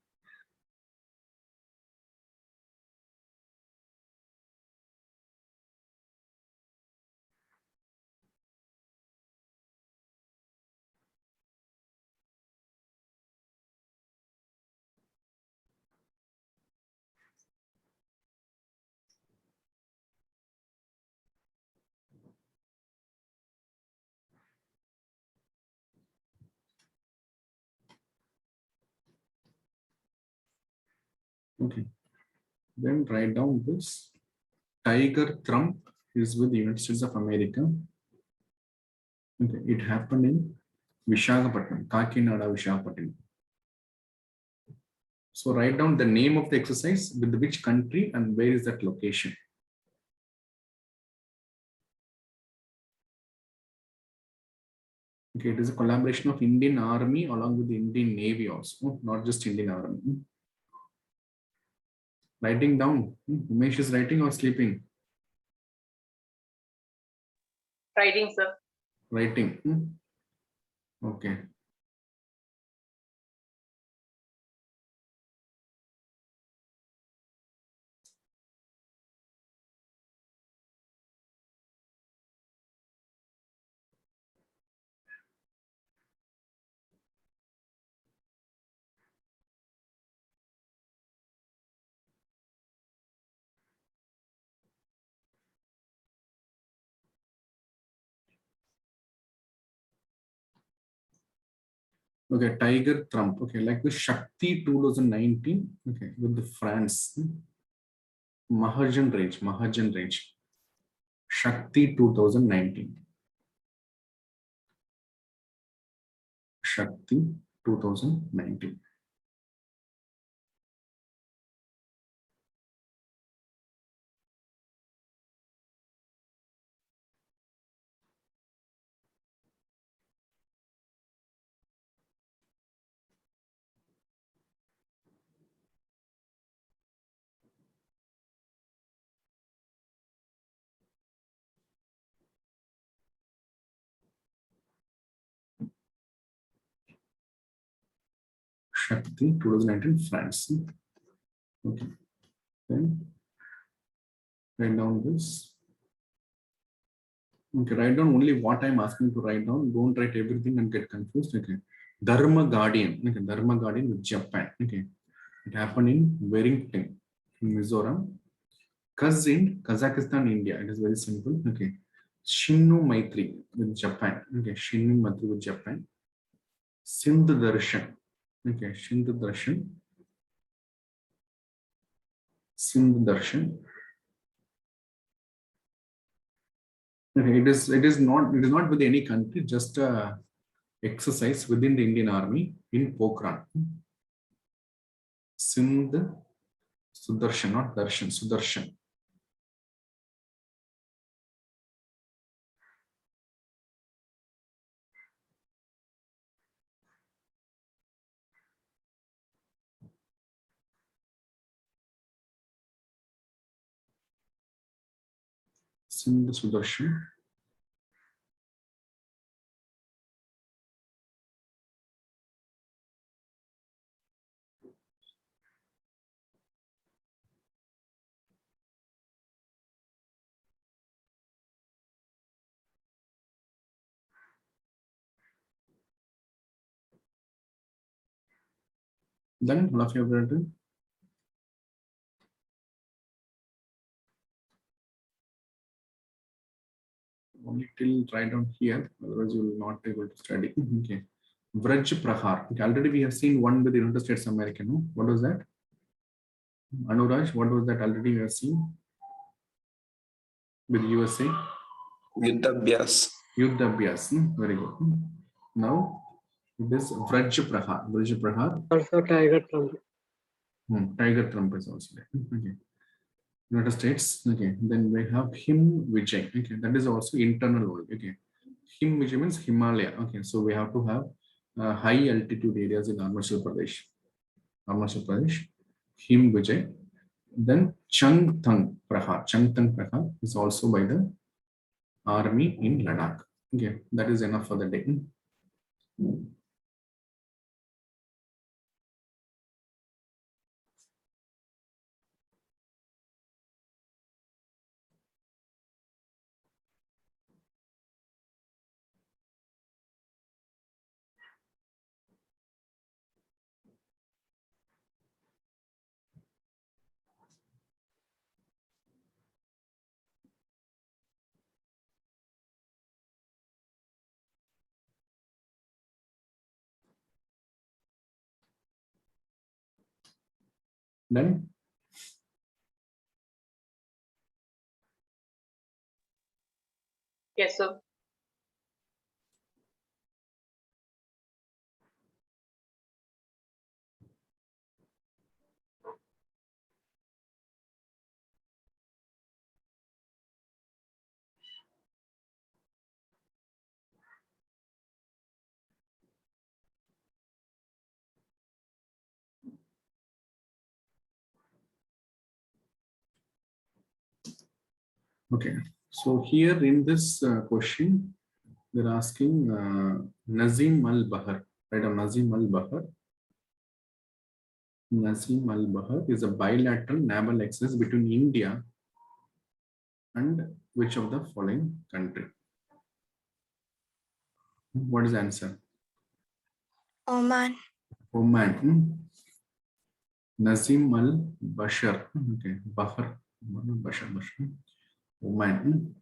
Okay, then write down this. Tiger Trump is with the United States of America. Okay, it happened in Visakhapatnam, Kakinada, Visakhapatnam. So write down the name of the exercise with which country and where is that location. Okay, it is a collaboration of Indian Army along with the Indian Navy also, not just Indian Army. Writing down. Umesh is writing or sleeping? Writing, sir. Writing. Okay. Okay, Tiger Trump. Okay, like the Shakti 2019. Okay, with the France. Mahajan range. Shakti 2019. Shakti 2019. Shakti 2019 France. Okay. Then write down this. Okay, write down only what I'm asking to write down. Don't write everything and get confused. Okay. Dharma Guardian. Okay, Dharma Guardian with Japan. Okay. It happened in Wellington, in Mizoram. Kaz in Kazakhstan, India. It is very simple. Okay. Shinnu Maitri with Japan. Okay. Shinnu Maitri with Japan. Sindh Darshan. Okay. Sindh Darshan. Sindh Darshan. Okay. It is not with any country, just exercise within the Indian Army in Pokhran. Sindh Sudarshan, not Darshan, Sudarshan. Sindh Sudarshan. Then all of you have written. Only till write down here, otherwise you will not be able to study. Okay. Vraj Prahar. Okay, already we have seen one with the United States of America. No? What was that? Anuraj, what was that already we have seen with USA? Yuddhabhyas. Yuddhabhyas. Very good. Now it is Vraj Prahar. Vraj Prahar. Also Tiger Trump. Tiger Trump is also there. Okay. United States. Okay. Then we have Him Vijay. Okay. That is also internal world. Okay. Him Vijay means Himalaya. Okay. So we have to have high altitude areas in Arunachal Pradesh. Arunachal Pradesh. Him Vijay. Then Changthang Prahar. Changthang Prahar is also by the army in Ladakh. Okay. That is enough for the day. Then Yes, sir. okay. So here in this question, they're asking Nazim al-Bahar. Right, Nazim al-Bahar. Nazim al-Bahar is a bilateral naval exercise between India and which of the following country? What is the answer? Oman. Oman. Nazim al-Bashar. Okay, Bahar. Bashar. Oman.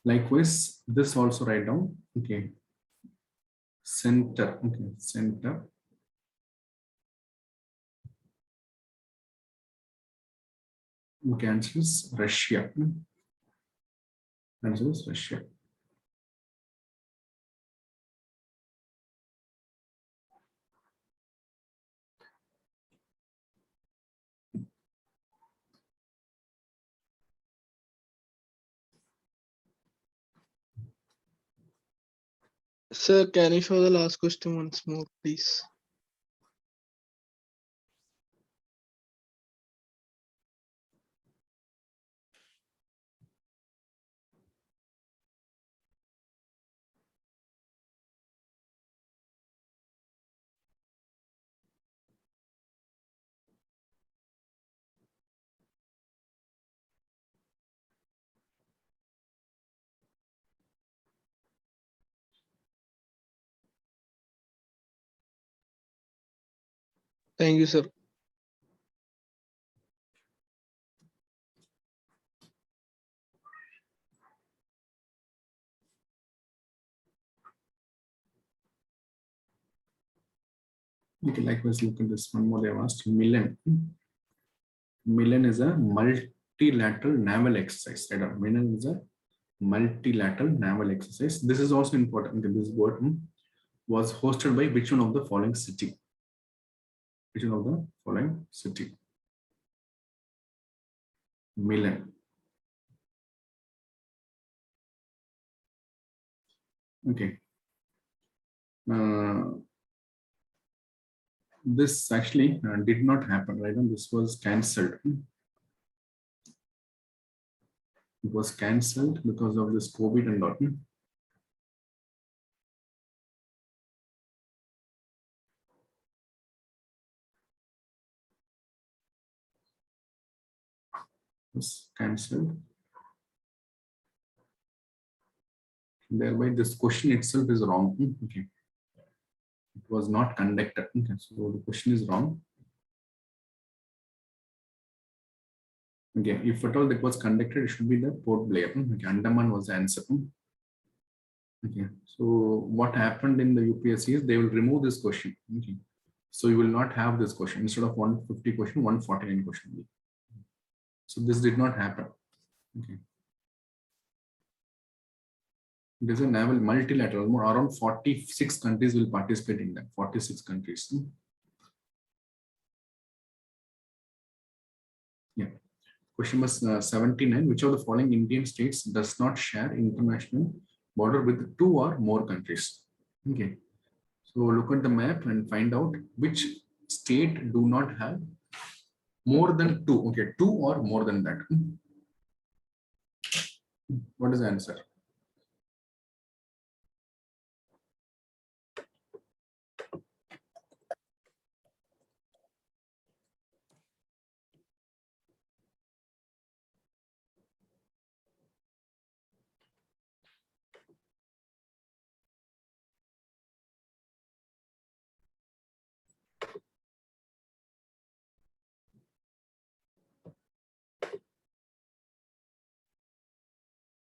Likewise, this also write down. Okay. Center. Okay, center. Okay, answer is Russia. Answer is Russia. Sir, can you show the last question once more, please? Thank you, sir. Okay, likewise, look at this one more they have asked. Milan. Milan is a multilateral naval exercise. Right? Milan is a multilateral naval exercise. This is also important. This word was hosted by which one of the following city? Which one of the following city? Milan. Okay. This actually did not happen, right? And this was cancelled. It was cancelled because of this COVID and all. Was cancelled. Thereby, this question itself is wrong. Okay. It was not conducted. Okay. So the question is wrong. Okay. If at all that was conducted, it should be the Port Blair. Okay. Andaman was the answer. Okay. So what happened in the UPSC is they will remove this question. Okay. So you will not have this question. Instead of 150 question, 149 question. So this did not happen. Okay. It is a naval multilateral. Around 46 countries will participate in that. 46 countries. Yeah. Question number 79. Which of the following Indian states does not share international border with 2 or more countries? Okay. So look at the map and find out which state do not have more than 2. Okay, 2 or more than that. What is the answer?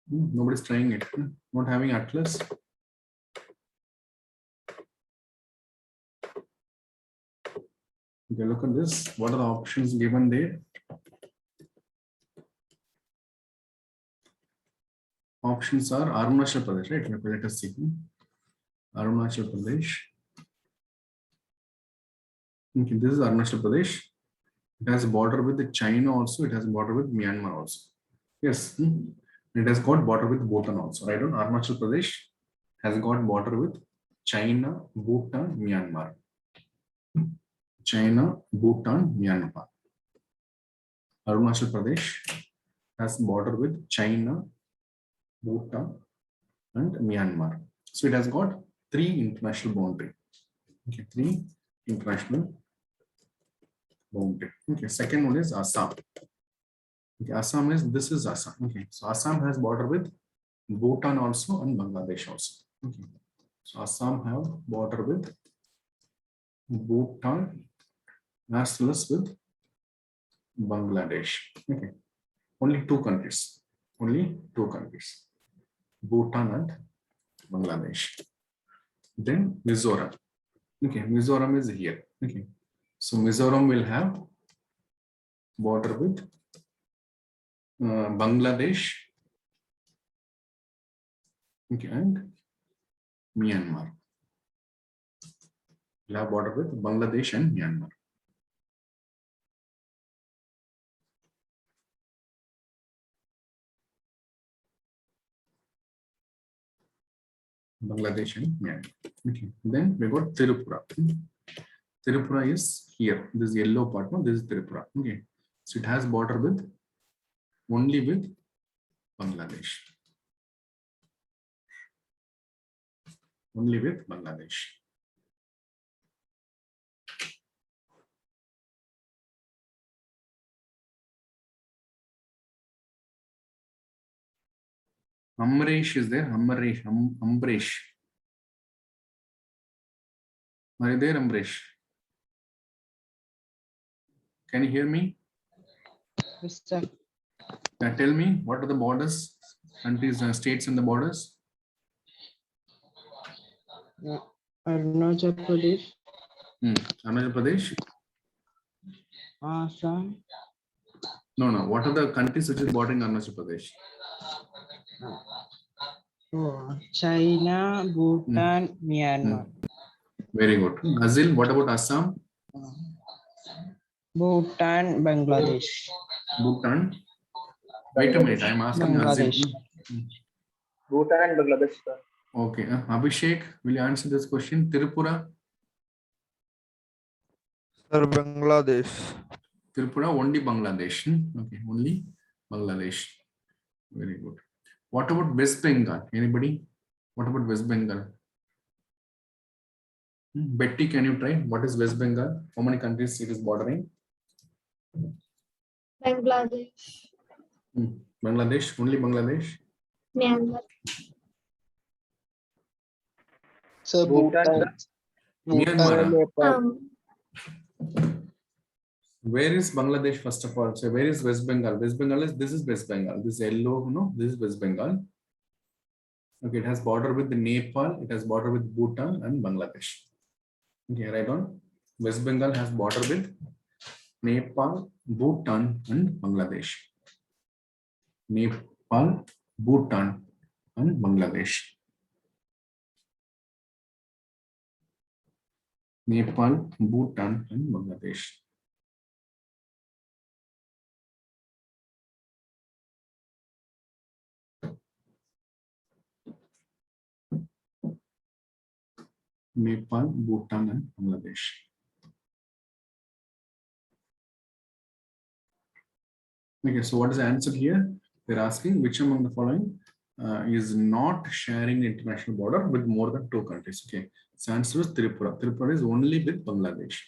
Nobody's trying it. Not having Atlas. Okay, look at this. What are the options given there? Options are Arunachal Pradesh, right? Okay, let us see. Arunachal Pradesh. Okay, this is Arunachal Pradesh. It has a border with China also. It has a border with Myanmar also. Yes. It has got border with Bhutan also. Right? Arunachal Pradesh has got border with China, Bhutan, Myanmar. China, Bhutan, Myanmar. Arunachal Pradesh has border with China, Bhutan, and Myanmar. So it has got 3 international boundary. Okay, 3 international boundary. Okay, second one is Assam. Okay, Assam is, this is Assam. Okay, so Assam has border with Bhutan also and Bangladesh also. Okay, so Assam have border with Bhutan as well as with Bangladesh. Okay, only 2 countries. Only 2 countries. Bhutan and Bangladesh. Then Mizoram. Okay, Mizoram is here. Okay, so Mizoram will have border with Bangladesh Okay, and Myanmar. We'll have border with Bangladesh and Myanmar. Bangladesh and Myanmar. Okay, then we got Tripura. Tripura is here. This yellow part, no, this is Tripura. Okay, so it has border with only with Bangladesh. Only with Bangladesh. Amresh is there. Amresh. Are you there, Amresh? Can you hear me? Yes, sir. Now tell me, what are the borders, countries, states, and the borders? Arunachal Pradesh, Arunachal Pradesh. Assam, No. What are the countries which is bordering Arunachal Pradesh? China, Bhutan, Myanmar. Very good. Azil, what about Assam? Bhutan, Bangladesh. Bhutan. Wait a minute, I'm asking Azil. Bangladesh. Bhutan and Bangladesh, sir. Okay. Abhishek, will you answer this question? Tripura. Sir, Bangladesh. Tripura, only Bangladesh. Okay, only Bangladesh. Very good. What about West Bengal? Anybody? What about West Bengal? Betty, can you try? What is West Bengal? How many countries it is bordering? Bangladesh, Bangladesh, only Bangladesh. Myanmar, Sir, Bhutan, Bhutan. Myanmar. and Nepal. Where is Bangladesh first of all? So where is West Bengal? West Bengal is, this is West Bengal. This yellow, no, this is West Bengal. Okay, it has border with the Nepal, it has border with Bhutan and Bangladesh. Okay, right on. West Bengal has border with Nepal, Bhutan and Bangladesh. Nepal, Bhutan and Bangladesh. Nepal, Bhutan and Bangladesh. Nepal, Bhutan and Bangladesh. Okay, so what is the answer here? They're asking which among the following is not sharing the international border with more than 2 countries. Okay, so answer is Tripura. Tripura is only with Bangladesh.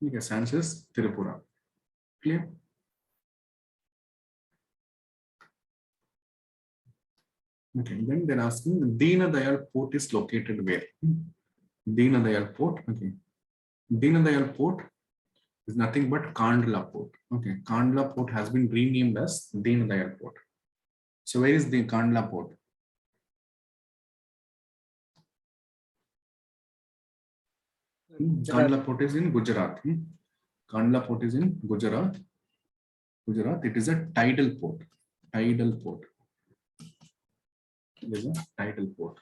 Okay, so answer is Tripura. Clear? Okay, then they're asking Dina Dayal Port is located where? Dina Dayal Port. Okay, Dina Dayal Port is nothing but Kandla Port. Okay, Kandla Port has been renamed as Dina Dayal Port. So where is the Kandla Port? Kandla Port is in Gujarat. Kandla Port is in Gujarat. Gujarat. It is a tidal port. Tidal port. It is a tidal port.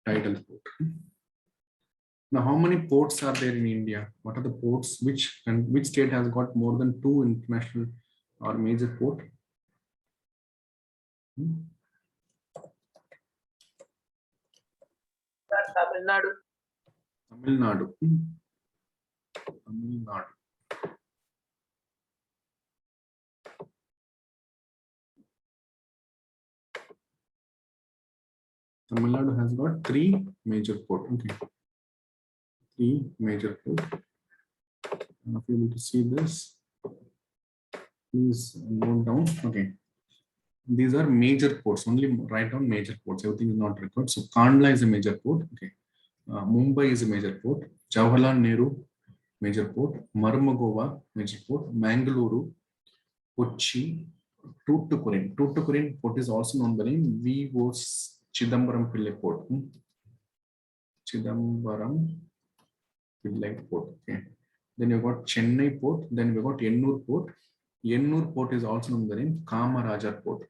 Tidal port. Now, how many ports are there in India? What are the ports? Which state has got more than 2 international or major port? Tamil Nadu. Tamil Nadu. Tamil Nadu. Tamil Nadu has got 3 major ports. Okay. 3 major ports. If you able to see this, please note down. Okay. These are major ports. Only write down major ports. Everything is not required. So Kandla is a major port. Okay. Mumbai is a major port. Jawaharlal Nehru major port, Marmagova, major port, Mangaluru, Kochi, Tuticorin. Tuticorin port is also known by name V.O. Chidambaram Pillai port. Chidambaram Pillai port. Okay. Then you got Chennai port. Then we got Ennur port. Ennur port is also known by name Kamarajar port.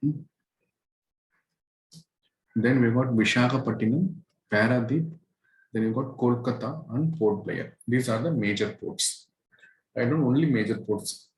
Then we got Visakhapatnam, Paradeep. Then you got Kolkata and Port Blair. These are the major ports. I don't only major ports.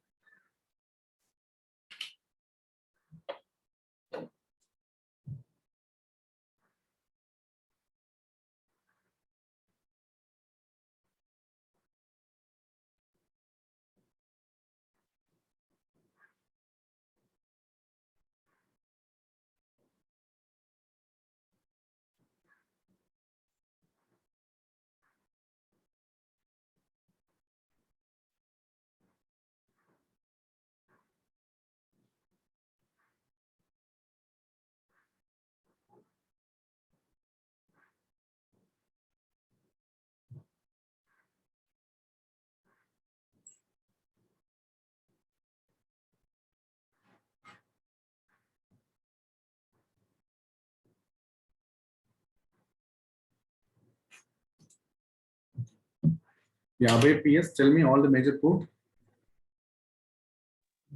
Yeah, Abhay PS, tell me all the major ports.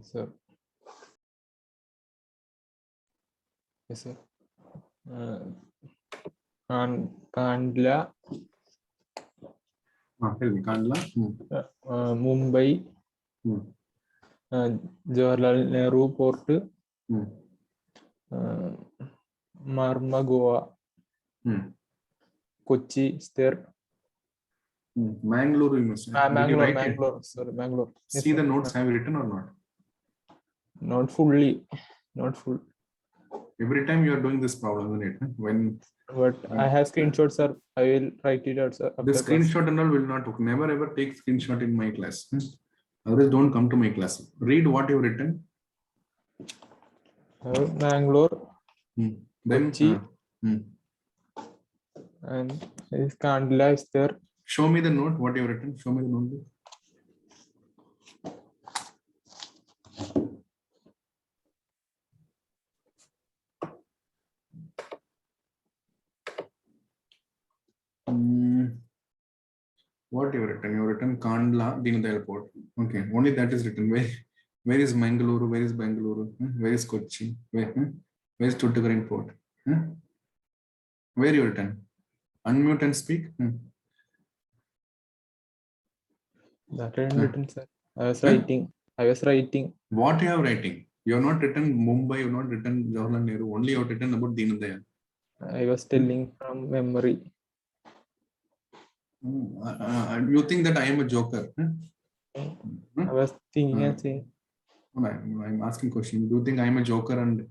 Sir. Yes, sir. Kandla, Tell me, Kandla. Mumbai, Jawaharlal Nehru Port, Marmagova, Kochi is there. Mangalore, you must. Did you write it? Mangalore, sorry, Mangalore. Yes, See sir. the notes, have you written or not? Not fully, not full. Every time you are doing this problem, isn't it? When But I have screenshots, sir. I will write it out, sir. the screenshot and all will not work. Never ever take screenshot in my class. Others don't come to my class. Read what you've written. Mangalore, Then Kochi, and Kandla is there. show me the note, what you've written. Show me the notebook. What you've written? You've written Kandla, Deenadayal Port. Okay, only that is written. Where is Mangaluru? Where is Bangalore? Where is Kochi? Where is Tuticorin Port? Where you written? Unmute and speak. That I didn't written, sir. I was writing. What you have writing? You have not written Mumbai. You have not written Jawaharlal Nehru. Only you have written about Deenadayal. I was telling from memory. You think that I am a joker? I was thinking and saying. I'm asking question. Do you think I am a joker and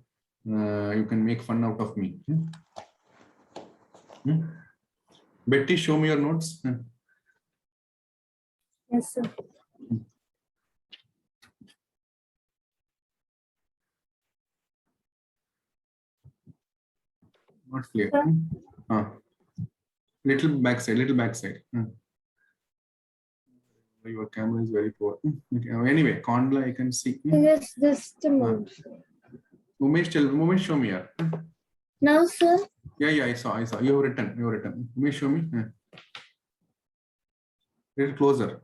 you can make fun out of me? Betty, show me your notes. Yes, sir. Not clear. Little backside. Your camera is very poor. Okay. Anyway, Kandla, I can see. Just a moment. Umesh, show me here. Now, sir. Yeah, I saw. You have written. Umesh, show me. Little closer.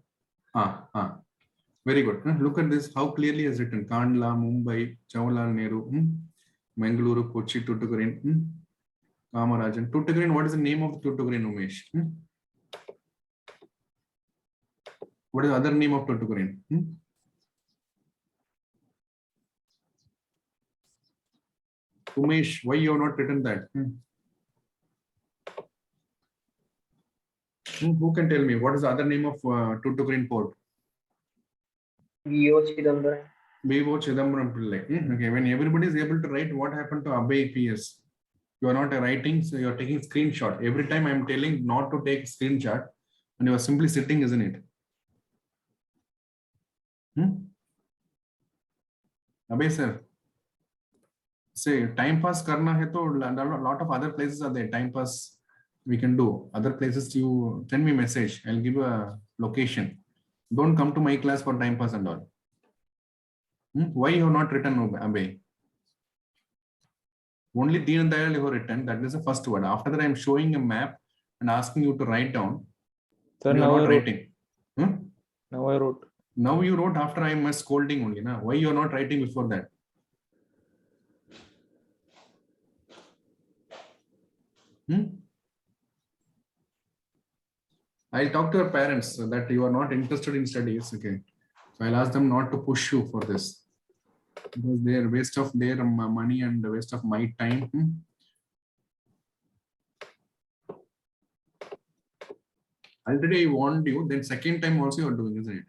Very good. Look at this. How clearly is written. Kandla, Mumbai, Jawaharlal Nehru, Mangaluru, Kochi, Tuticorin, Kamarajan. Tuticorin. What is the name of Tuticorin, Umesh? What is the other name of Tuticorin? Umesh, why you have not written that? Who can tell me what is the other name of Tuticorin port? V.O. Chidambaram. V.O. Chidambaram Pillai. Okay, when everybody is able to write, what happened to Abhay PS? You are not writing, so you are taking screenshot. Every time I am telling not to take screenshot, and you are simply sitting, isn't it? Abhay sir, say time pass karna hai to lot of other places are there. Time pass we can do. Other places you send me message. I'll give you a location. Don't come to my class for time pass and all. Why you have not written Abhay? Only Deen Dayal you have written. That is the first word. After that, I am showing a map and asking you to write down. Sir, You are now I not wrote. writing. Now I wrote. Now you wrote after I am scolding only. Na? Why you are not writing before that? I'll talk to your parents that you are not interested in studies. Okay. So I'll ask them not to push you for this. Because they are waste of their money and the waste of my time. Already I warned you, then second time also you are doing, isn't it?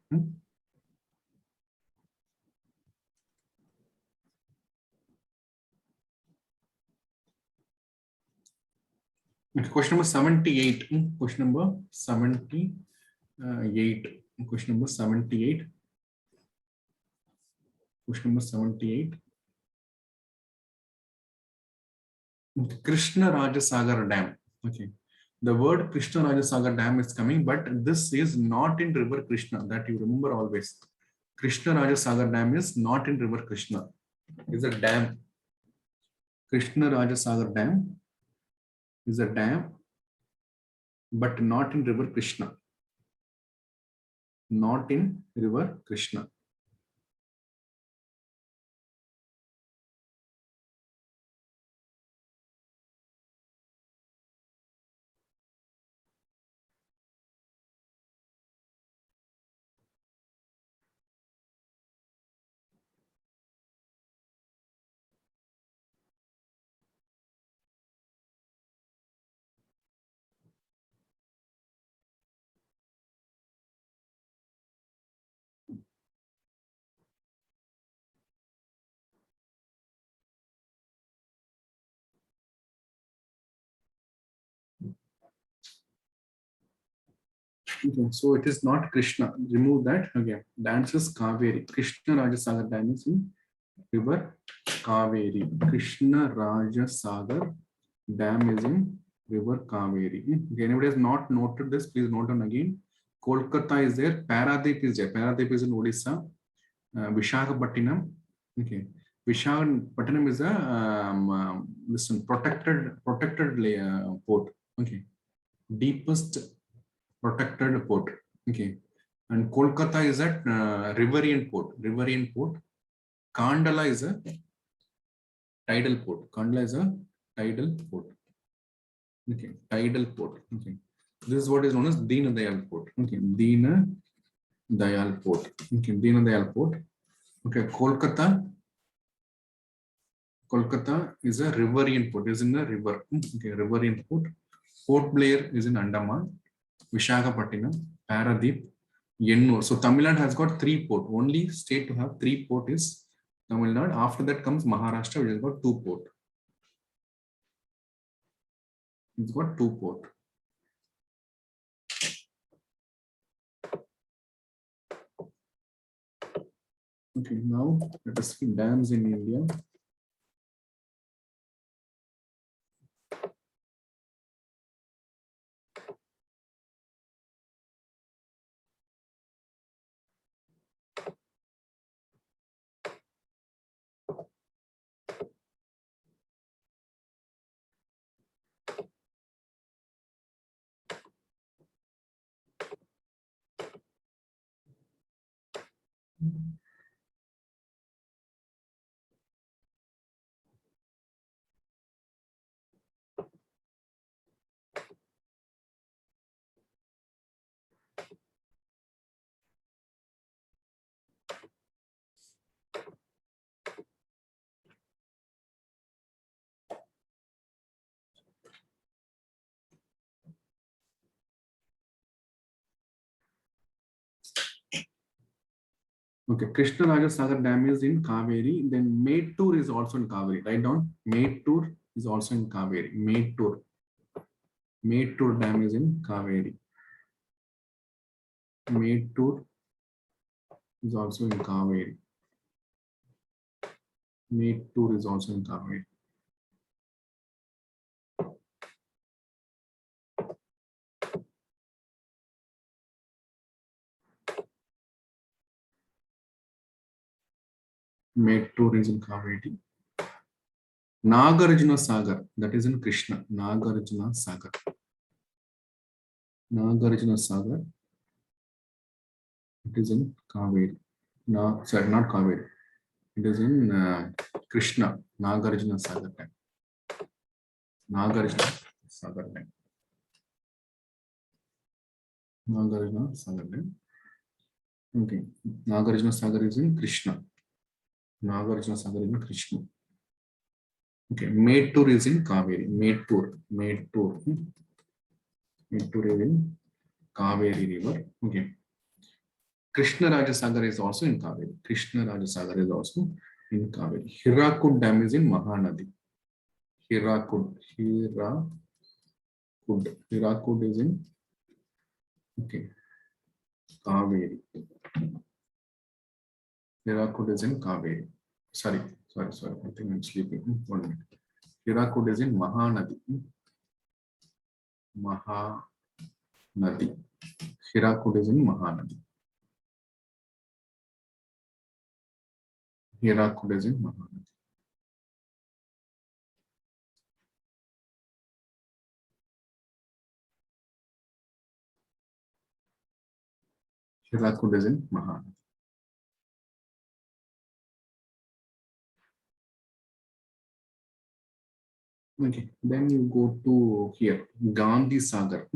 Okay, question number 78. Question number 78. Question number 78. Question number 78. Krishna Rajasagar Dam. Okay. The word Krishna Rajasagar Dam is coming, but this is not in river Krishna. That you remember always. Krishna Rajasagar Dam is not in river Krishna. It's a dam. Krishna Rajasagar Dam is a dam, but not in river Krishna. Not in river Krishna. Okay, so it is not Krishna. Remove that again. Dance is Kaveri. Krishna Rajasagar Dam is in river Kaveri. Krishna Rajasagar Dam is in river Kaveri. Okay, anybody has not noted this, please note down again. Kolkata is there. Paradip is there. Paradip is in Odisha. Visakhapatnam. Okay. Visakhapatnam is a listen, protected port. Okay. Deepest protected port. Okay. And Kolkata is a riverian port. Riverian port. Kandala is a tidal port. Kandala is a tidal port. Okay. Tidal port. Okay. This is what is known as Deen Dayal port. Okay. Deen Dayal port. Okay. Deen Dayal port. Okay. Kolkata. Kolkata is a riverian port. Is in a river. Okay. Riverian port. Port Blair is in Andaman. Visakhapatnam, Paradip, Yennur. So Tamil Nadu has got 3 ports. Only state to have 3 ports is Tamil Nadu. After that comes Maharashtra, which has got 2 ports. It's got 2 ports. Okay, now let us see dams in India. Okay, Krishna Rajasagar Dam is in Kaveri. Then Mettur is also in Kaveri. Write down. Mettur is also in Kaveri. Mettur. Mettur Dam is in Kaveri. Mettur is also in Kaveri. Mettur is also in Kaveri. Mettur is in Kaveri. Nagarjuna Sagar, that is in Krishna. Nagarjuna Sagar. Nagarjuna Sagar, it is in Kaveri. No, sorry, not Kaveri. It is in Krishna. Nagarjuna Sagar Dam. Nagarjuna Sagar Dam. Nagarjuna Sagar Dam. Okay. Nagarjuna Sagar is in Krishna. Nagarjuna Sagar is in Krishna. Okay. Mettur is in Kaveri. Mettur. Mettur. Mettur is in Kaveri River. Okay. Krishna Rajasagar is also in Kaveri. Krishna Rajasagar is also in Kaveri. Hirakud Dam is in Mahanadi. Hirakud. Hirakud is in Kaveri. Hirakud is in Kaveri. Sorry. I think I'm sleeping. 1 minute. Hirakud is in Mahanadi. Mahanadi. Hirakud is in Mahanadi. Hirakud is in Mahanadi. Hirakud is in Mahanadi. Okay, then you go to here, Gandhi Sagar.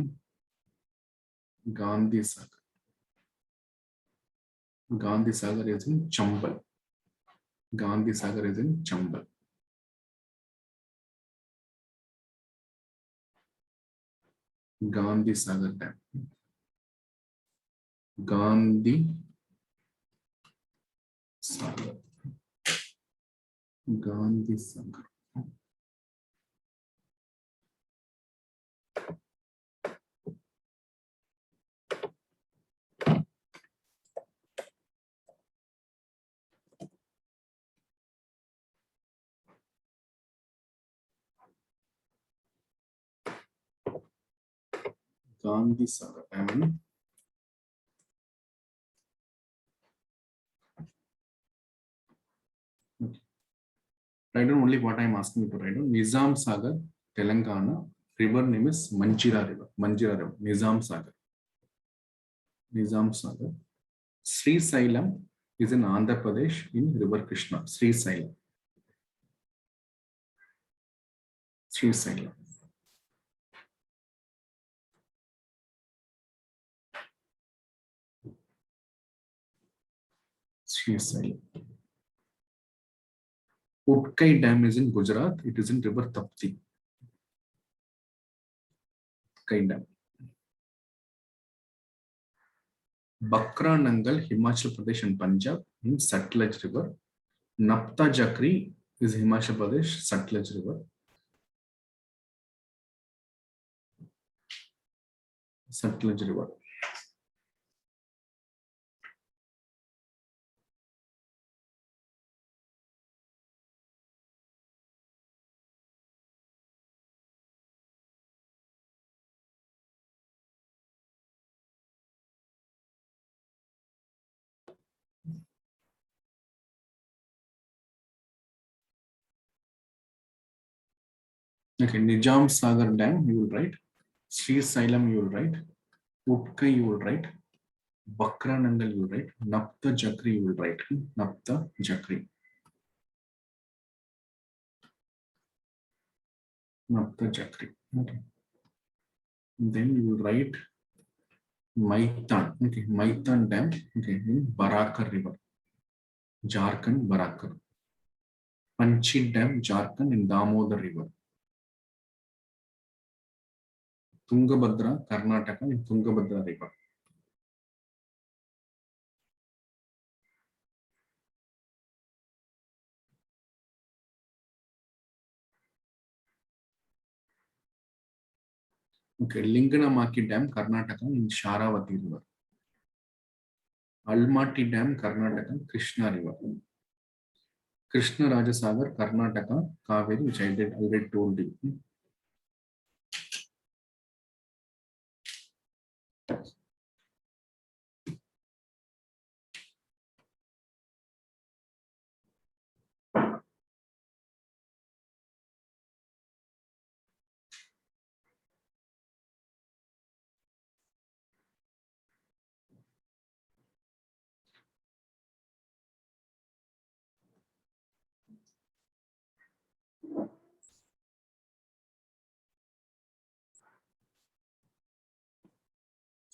Gandhi Sagar. Gandhi Sagar is in Chambal. Gandhi Sagar is in Chambal. Gandhi Sagar Dam. Gandhi Sagar. Gandhi Sagar. Gandhi Sagar. Okay. Write down only what I am asking you to write down. Nizam Sagar, Telangana. River name is Manjira River. Manjira River. Nizam Sagar. Nizam Sagar. Sri Sailam is in Andhra Pradesh in River Krishna. Sri Sailam. Sri Sailam. Sri Sailam. Utkai Dam is in Gujarat. It is in River Tapti. Utkai Dam. Bakra Nangal, Himachal Pradesh and Punjab in Satluj River. Napta Jakri is Himachal Pradesh, Satluj River. Satluj River. Okay, Nizam Sagar Dam, you will write. Sri Sailam, you will write. Utkai, you will write. Bakra Nangal, you will write. Napta Jakri, you will write. Napta Jakri. Napta Jakri. Okay. Then you will write Maitan. Okay, Maitan Dam. Okay, in Barakar River. Jharkhand, Barakar. Panchi Dam, Jharkhand in Damodar River. Tungabhadra, Karnataka in Tungabhadra River. Okay, Linganamaki Dam, Karnataka in Sharavati River. Almaty Dam, Karnataka, Krishna River. Krishna Rajasagar, Karnataka, Kaveri, which I did already told you.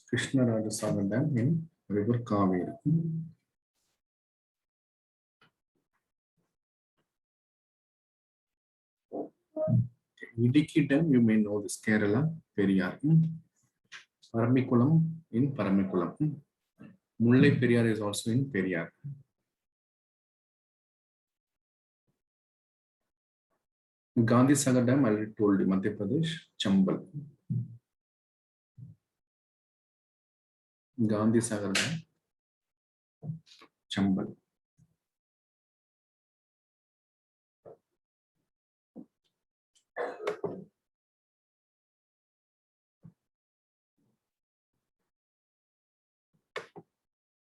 Krishna Rajasagar Dam in River Kaveri. Idiki Dam, you may know this, Kerala, Periyar. Paramikulam in Paramikulam. Mullai Periyar is also in Periyar. Gandhi Sagar Dam, I already told you, Madhya Pradesh, Chambal. Gandhi Sagar Dam, Chambal.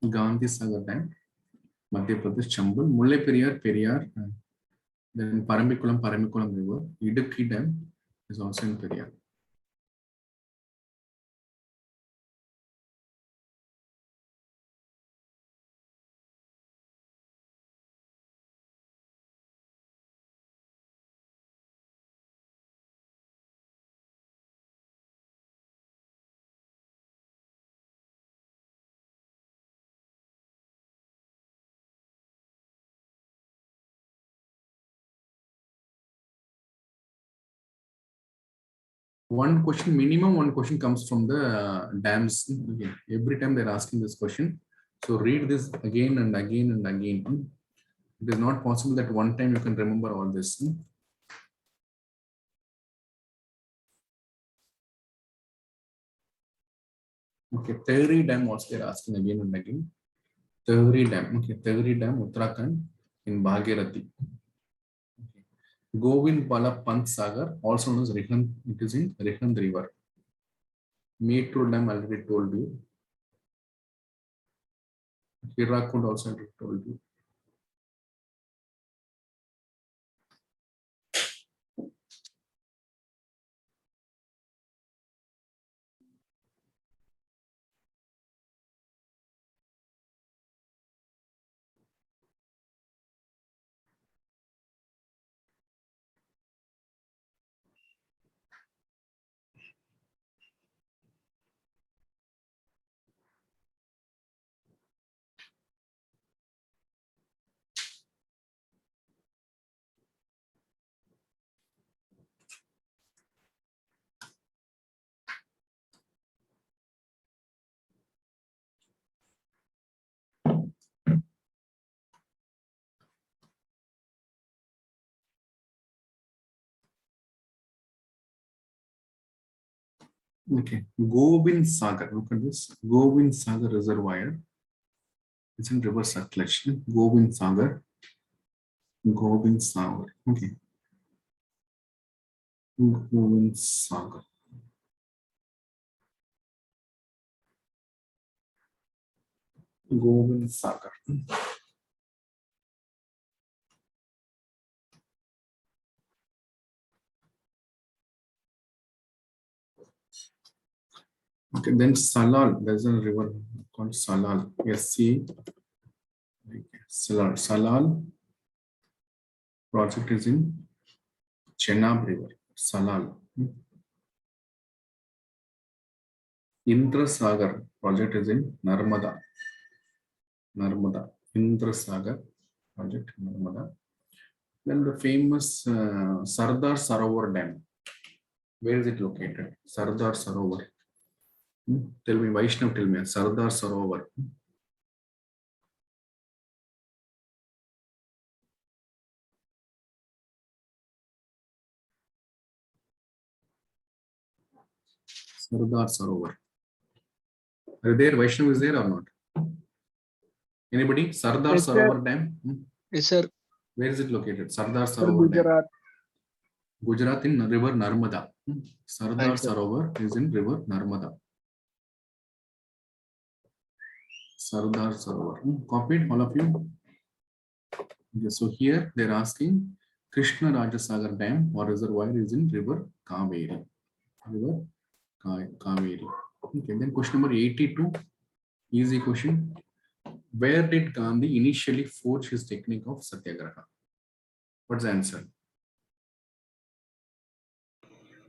Gandhi Sagar Dam, Madhya Pradesh, Chambal. Mullai Periyar, Periyar. Then Paramikulam, Paramikulam River. Idukki Dam is also in Periyar. One question, minimum one question comes from the dams. Okay. Every time they're asking this question. So read this again and again and again. It is not possible that one time you can remember all this. Okay, Tehri Dam also they're asking again and again. Tehri Dam, okay, Tehri Dam, Uttarakhand in Bhagirathi. Okay. Govind Bala Pant Sagar, also known as Rihand, it is in Rihand River. Metro Dam, I already told you. Hirakud also already told you. Okay, Govind Sagar, look at this. Govind Sagar Reservoir. It's in River Sutlej. Govind Sagar. Govind Sagar. Okay. Govind Sagar. Govind Sagar. Okay, then Salal, there's a river called Salal. SC. Salal. Salal project is in Chenab River. Salal. Indra Sagar project is in Narmada. Narmada. Indra Sagar project, Narmada. Then the famous Sardar Sarovar Dam. Where is it located? Sardar Sarovar. Tell me, Vaishnav, tell me, Sardar Sarovar. Sardar Sarovar. Are there? Vaishnav is there or not? Anybody? Sardar Yes, sir. Sarovar Dam? Yes, sir. Where is it located? Sardar Sarovar Dam. Gujarat. Gujarat in river Narmada. Sardar Right, sir. Sarovar is in river Narmada. Sardar Sarovar. Copied, all of you? Okay, so here they're asking Krishna Rajasagar Dam or reservoir is in river Kaveri. River Kaveri. Okay, then question number 82. Easy question. Where did Gandhi initially forge his technique of Satyagraha? What's the answer?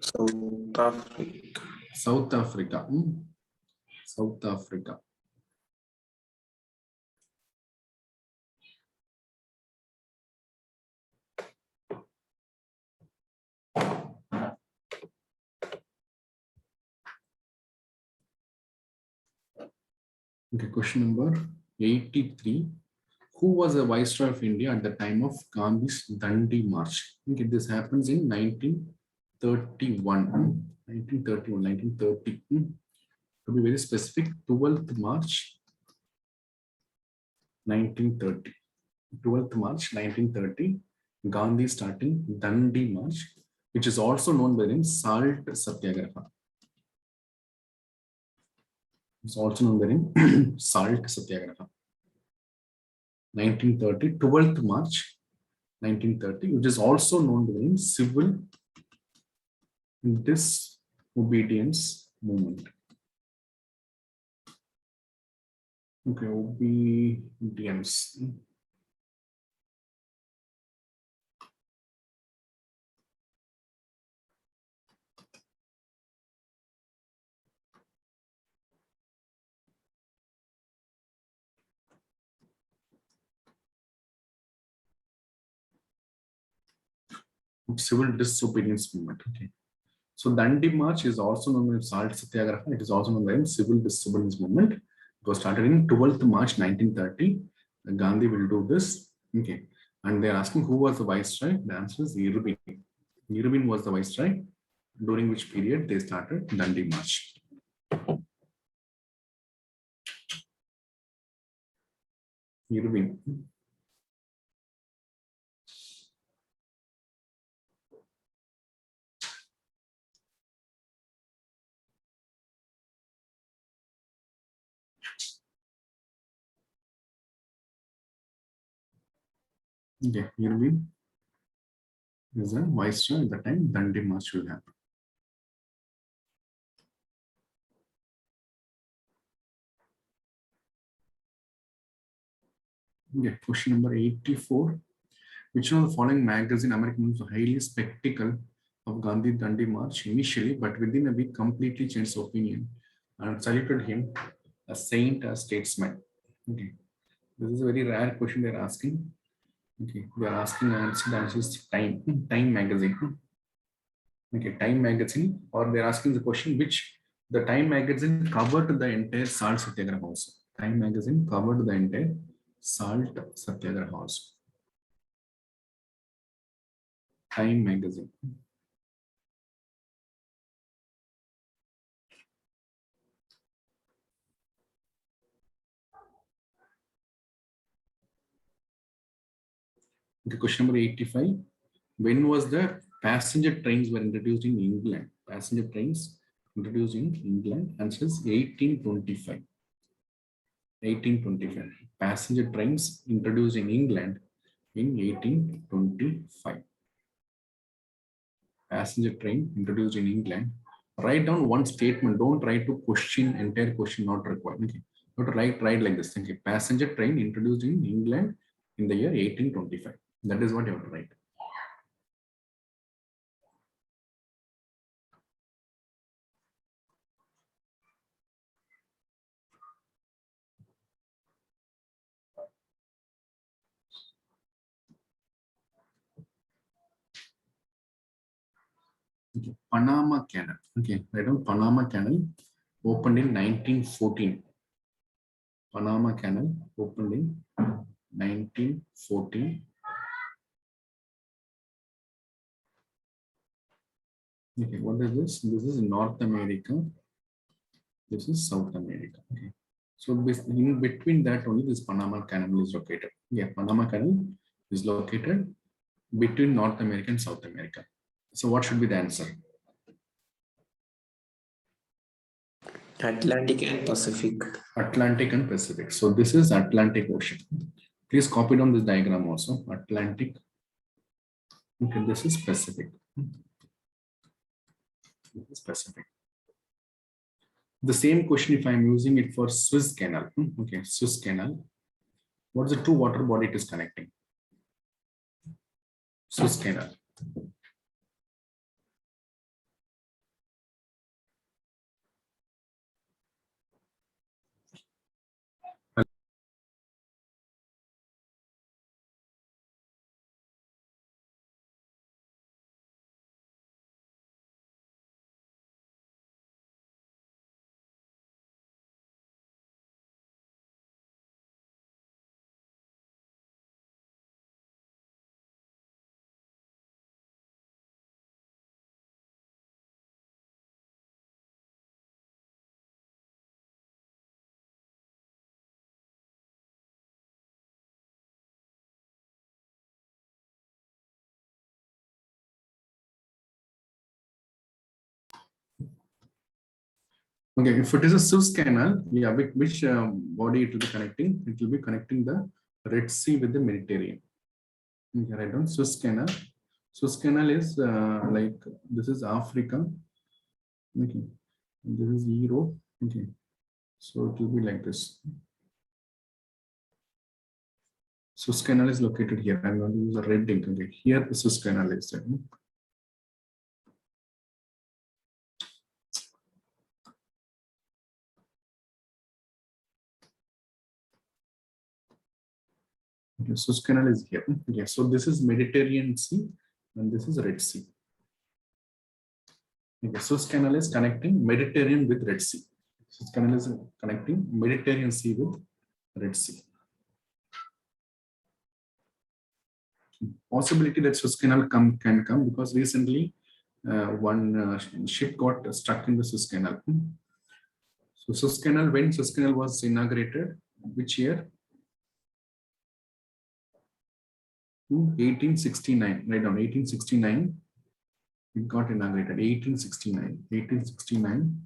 South Africa. South Africa. South Africa. Okay, question number 83. Who was the Viceroy of India at the time of Gandhi's Dandi March? Okay, this happens in 1931. 1930. To be very specific, 12th March 1930. 12th March 1930, Gandhi starting Dandi March, which is also known by the name Salt Satyagraha. It's also known by the name Salt Satyagraha. 1930, 12th March 1930, which is also known by the name Civil Disobedience Movement. Okay, obedience. Civil Disobedience Movement. Okay. So Dandi March is also known as Salt Satyagraha. It is also known as Civil Disobedience Movement. It was started in 12th March 1930. Gandhi will do this. Okay. And they're asking who was the viceroy. The answer is Irvin. Irvin was the viceroy, during which period they started Dandi March. Irvin. Okay, Irvin is a viceroy at the time Dandi March will happen. Okay, question number 84. Which one of the following magazine American was highly skeptical of Gandhi Dandi March initially, but within a week completely changed opinion and saluted him a saint, a statesman? Okay, this is a very rare question they're asking. Okay, they are asking answers Time magazine. Okay, Time magazine, or they're asking the question which the Time magazine covered the entire Salt Satyagraha also. Time magazine covered the entire Salt Satyagraha also. Time magazine. Okay, question number 85. When was the passenger trains were introduced in England? Passenger trains introduced in England. Answer is 1825. 1825. Passenger trains introduced in England in 1825. Passenger train introduced in England. Write down one statement. Don't try to question entire question, not required. Okay. Not write like this. Okay. Passenger train introduced in England in the year 1825. That is what you have to write. Okay. Panama Canal. Okay, write down Panama Canal opened in 1914. Panama Canal opened in 1914. Okay, what is this? This is North America. This is South America. Okay. So in between that only this Panama Canal is located. Yeah, Panama Canal is located between North America and South America. So what should be the answer? Atlantic and Pacific. Atlantic and Pacific. So this is Atlantic Ocean. Please copy down this diagram also. Atlantic. Okay, this is Pacific. This is Pacific. The same question if I'm using it for Suez Canal. Okay, Suez Canal. What's the two water body it is connecting? Suez Canal. Okay, if it is a Suez Canal, yeah, which body it will be connecting? It will be connecting the Red Sea with the Mediterranean. Okay, right on Suez Canal. Suez Canal is like this is Africa. Okay, and this is Europe. Okay, so it will be like this. Suez Canal is located here. I'm going to use a red ink. Okay, here the Suez Canal is there. Okay, Suez Canal is here. Okay, so this is Mediterranean Sea and this is Red Sea. Okay, Suez Canal is connecting Mediterranean with Red Sea. Suez Canal is connecting Mediterranean Sea with Red Sea. Possibility that Suez Canal can come because recently one ship got stuck in the Suez Canal. So Suez Canal, when Suez Canal was inaugurated, which year? 1869, right down 1869. It got inaugurated 1869.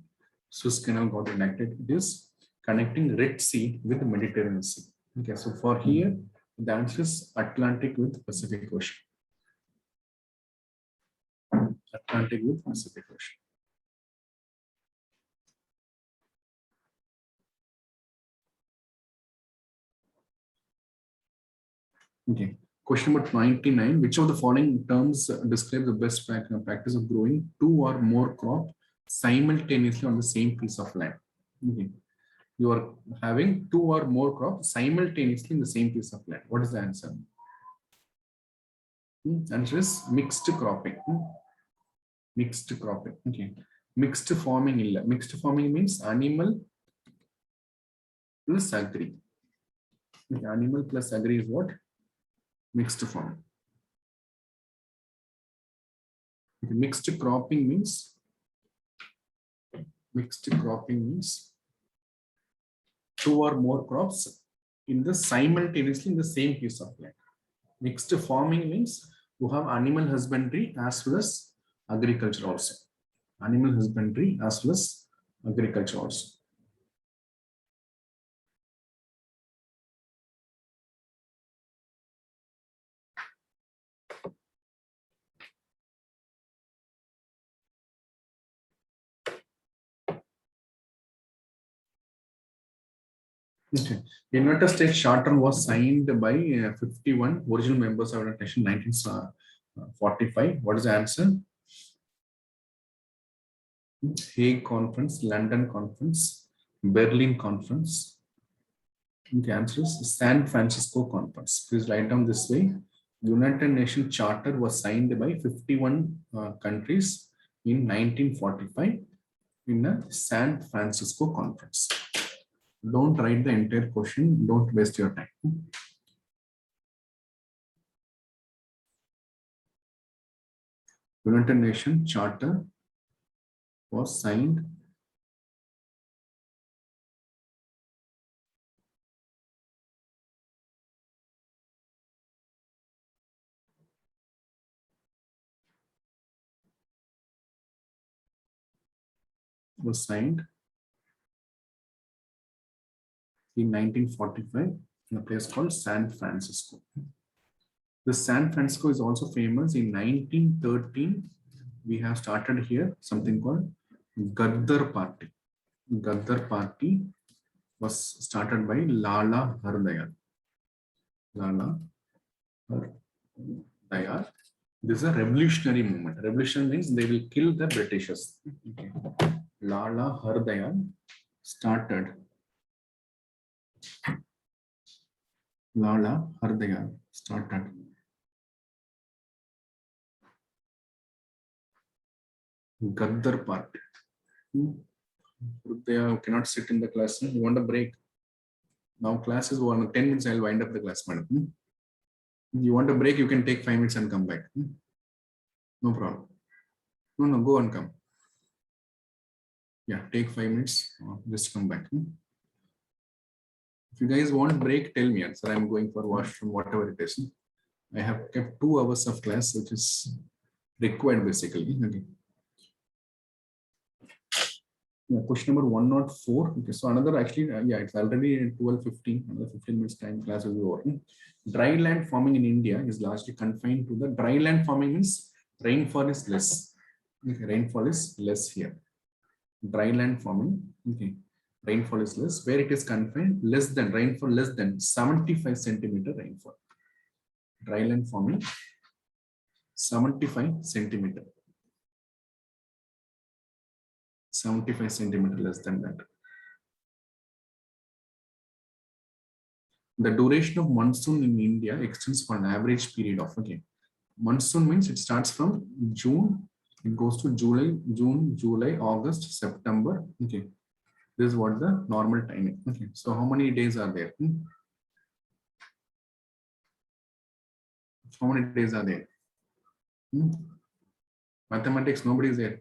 Suez Canal got enacted. It is connecting Red Sea with the Mediterranean Sea. Okay, so for here, the answer is Atlantic with Pacific Ocean. Atlantic with Pacific Ocean. Okay. Question number 99. Which of the following terms describe the best practice of growing 2 or more crops simultaneously on the same piece of land? Okay. You are having 2 or more crops simultaneously in the same piece of land. What is the answer? Answer is mixed cropping. Mixed cropping. Okay. Mixed farming. Mixed farming means animal plus agri. Okay. Animal plus agri is what? Mixed farming. Okay. Mixed cropping means 2 or more crops in the simultaneously in the same piece of land. Mixed farming means you have animal husbandry as well as agriculture also. Animal husbandry as well as agriculture also. Okay. United States Charter was signed by 51 original members of the nation 1945. What is the answer? Hague Conference, London Conference, Berlin Conference. The answer is San Francisco Conference. Please write down this way. United Nations Charter was signed by 51 countries in 1945 in a San Francisco Conference. Don't write the entire question. Don't waste your time. United Nations Charter was signed in 1945 in a place called San Francisco. The San Francisco is also famous. In 1913, we have started here something called Gaddar Party. Gaddar Party was started by Lala Hardayal. Lala Hardayal. This is a revolutionary movement. Revolution means they will kill the Britishers. Okay. Lala Hardayal started. Lala Hardayal started Gaddar Party. Hardayal cannot sit in the class. You want a break? Now class is 10 minutes. I'll wind up the class, madam. You want a break? You can take 5 minutes and come back. No problem. No, go and come. Yeah, take 5 minutes. Just come back. If you guys want break, tell me. Sir, I'm going for washroom, whatever it is. I have kept 2 hours of class, which is required basically. Okay. Yeah, question number 104. Okay, so another actually, yeah, it's already 12:15. Another 15 minutes time class will be over. Dry land farming in India is largely confined to the dry land farming means rainfall is less. Okay, rainfall is less here. Dry land farming. Okay, rainfall is less. Where it is confined, less than rainfall, less than 75 centimeter rainfall. Dry land farming, 75 centimeter. 75 centimeter less than that. The duration of monsoon in India extends for an average period of, okay, monsoon means it starts from June, it goes to July, June, July, August, September. Okay, this is what the normal timing. Okay, so how many days are there? How many days are there? Mathematics, nobody is there.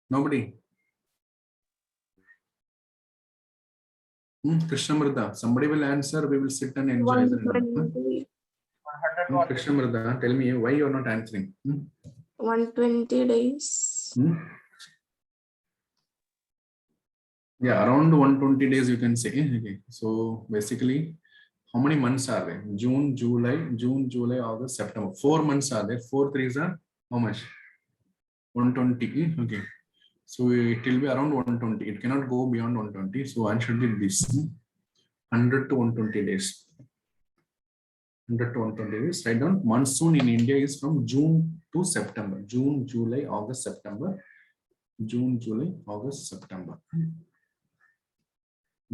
Nobody. Krishnamrita, somebody will answer. We will sit and enjoy. 120, Krishnamrita, tell me why you are not answering. 120 days. Yeah, around 120 days you can say. Okay, so basically, how many months are there? June, July, August, September. 4 months are there. 4 3s are how much? 120. Okay, so it will be around 120. It cannot go beyond 120. So answer be this: 100 to 120 days. 100 to 120 days. Write down. Monsoon in India is from June to September. June, July, August, September. June, July, August, September.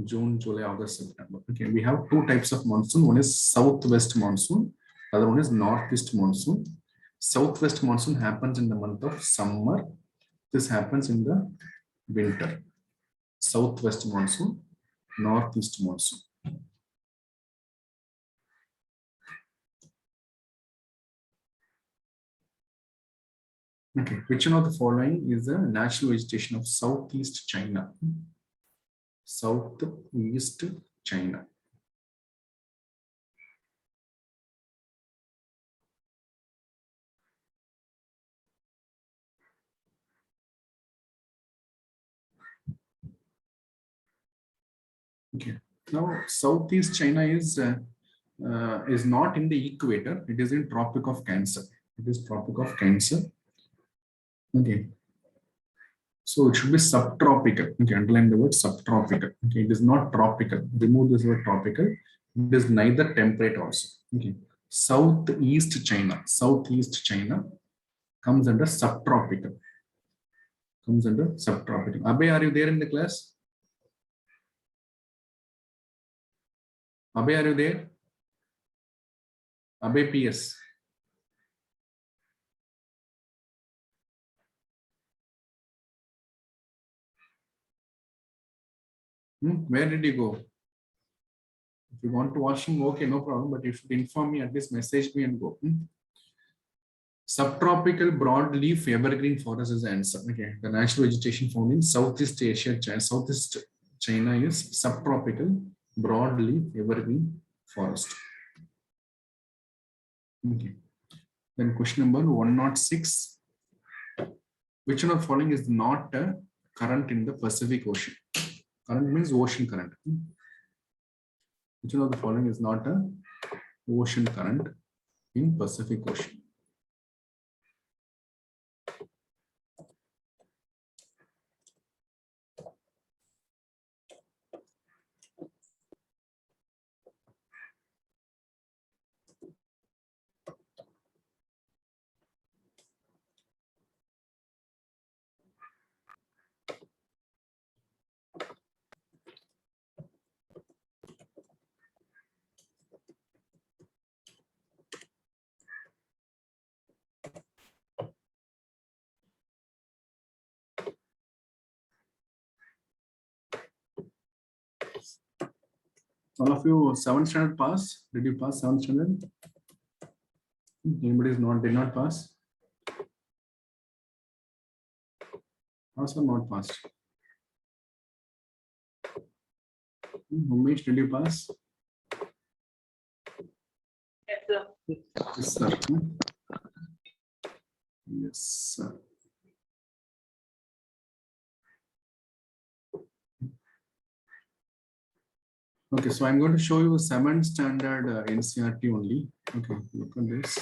June, July, August, September. Okay, we have two types of monsoon. One is southwest monsoon. The other one is northeast monsoon. Southwest monsoon happens in the month of summer. This happens in the winter. Southwest monsoon, northeast monsoon. Okay, which one of the following is the natural vegetation of Southeast China? Southeast China. Okay. Now, Southeast China is not in the equator. It is in Tropic of Cancer. It is Tropic of Cancer. Okay. So it should be subtropical. Okay, underline the word subtropical. Okay, it is not tropical. Remove this word tropical. It is neither temperate also. Okay. Southeast China. Southeast China comes under subtropical. Comes under subtropical. Abhay, are you there in the class? Abhay, are you there? Abhay PS. Where did you go? If you want to watch him, okay, no problem. But you should inform me, at least message me and go. Subtropical broadleaf evergreen forest is the answer. Okay, the natural vegetation found in Southeast Asia, Southeast China is subtropical broadleaf evergreen forest. Okay. Then question number 106. Which one of the following is not a current in the Pacific Ocean? Current means ocean current. Which one of the following is not a ocean current in Pacific Ocean? All of you 7th standard pass? Did you pass 7th standard? Anybody did not pass? Pass or not passed? Umesh, did you pass? Yes, sir. Yes, sir. Okay, so I'm going to show you 7th standard NCERT only. Okay, look at this.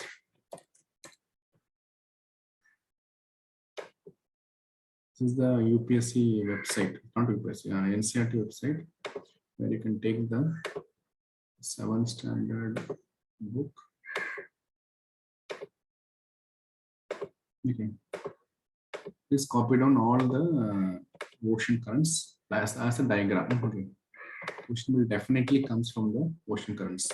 This is the UPSC website, not UPSC, NCERT website, where you can take the 7th standard book. Okay. Please copy down all the ocean currents as a diagram. Okay. Question will definitely comes from the ocean currents.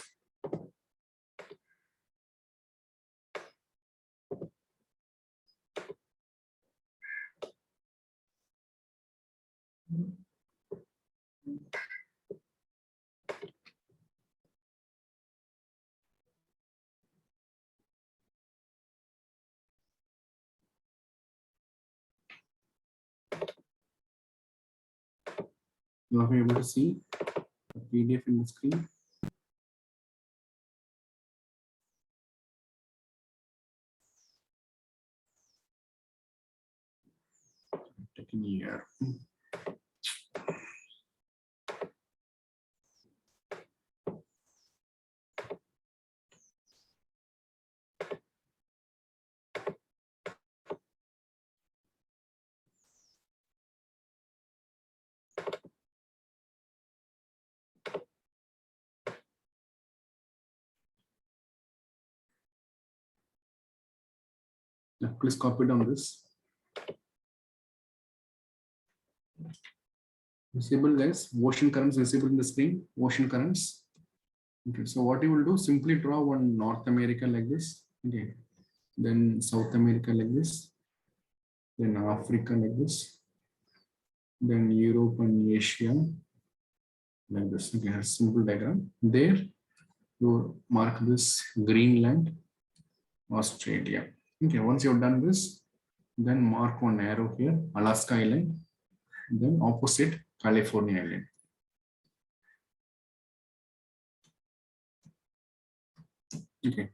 You are able to see the PDF in the screen. Taking here. Yeah, please copy down this. Visible, guys. Ocean currents visible in the screen. Ocean currents. Okay, so what you will do, simply draw one North America like this. Okay, then South America like this, then Africa like this, then Europe and Asia like this. Okay, a simple diagram. There you mark this Greenland, Australia. Okay, once you've done this, then mark one arrow here, Alaska Island, then opposite California Island. Okay,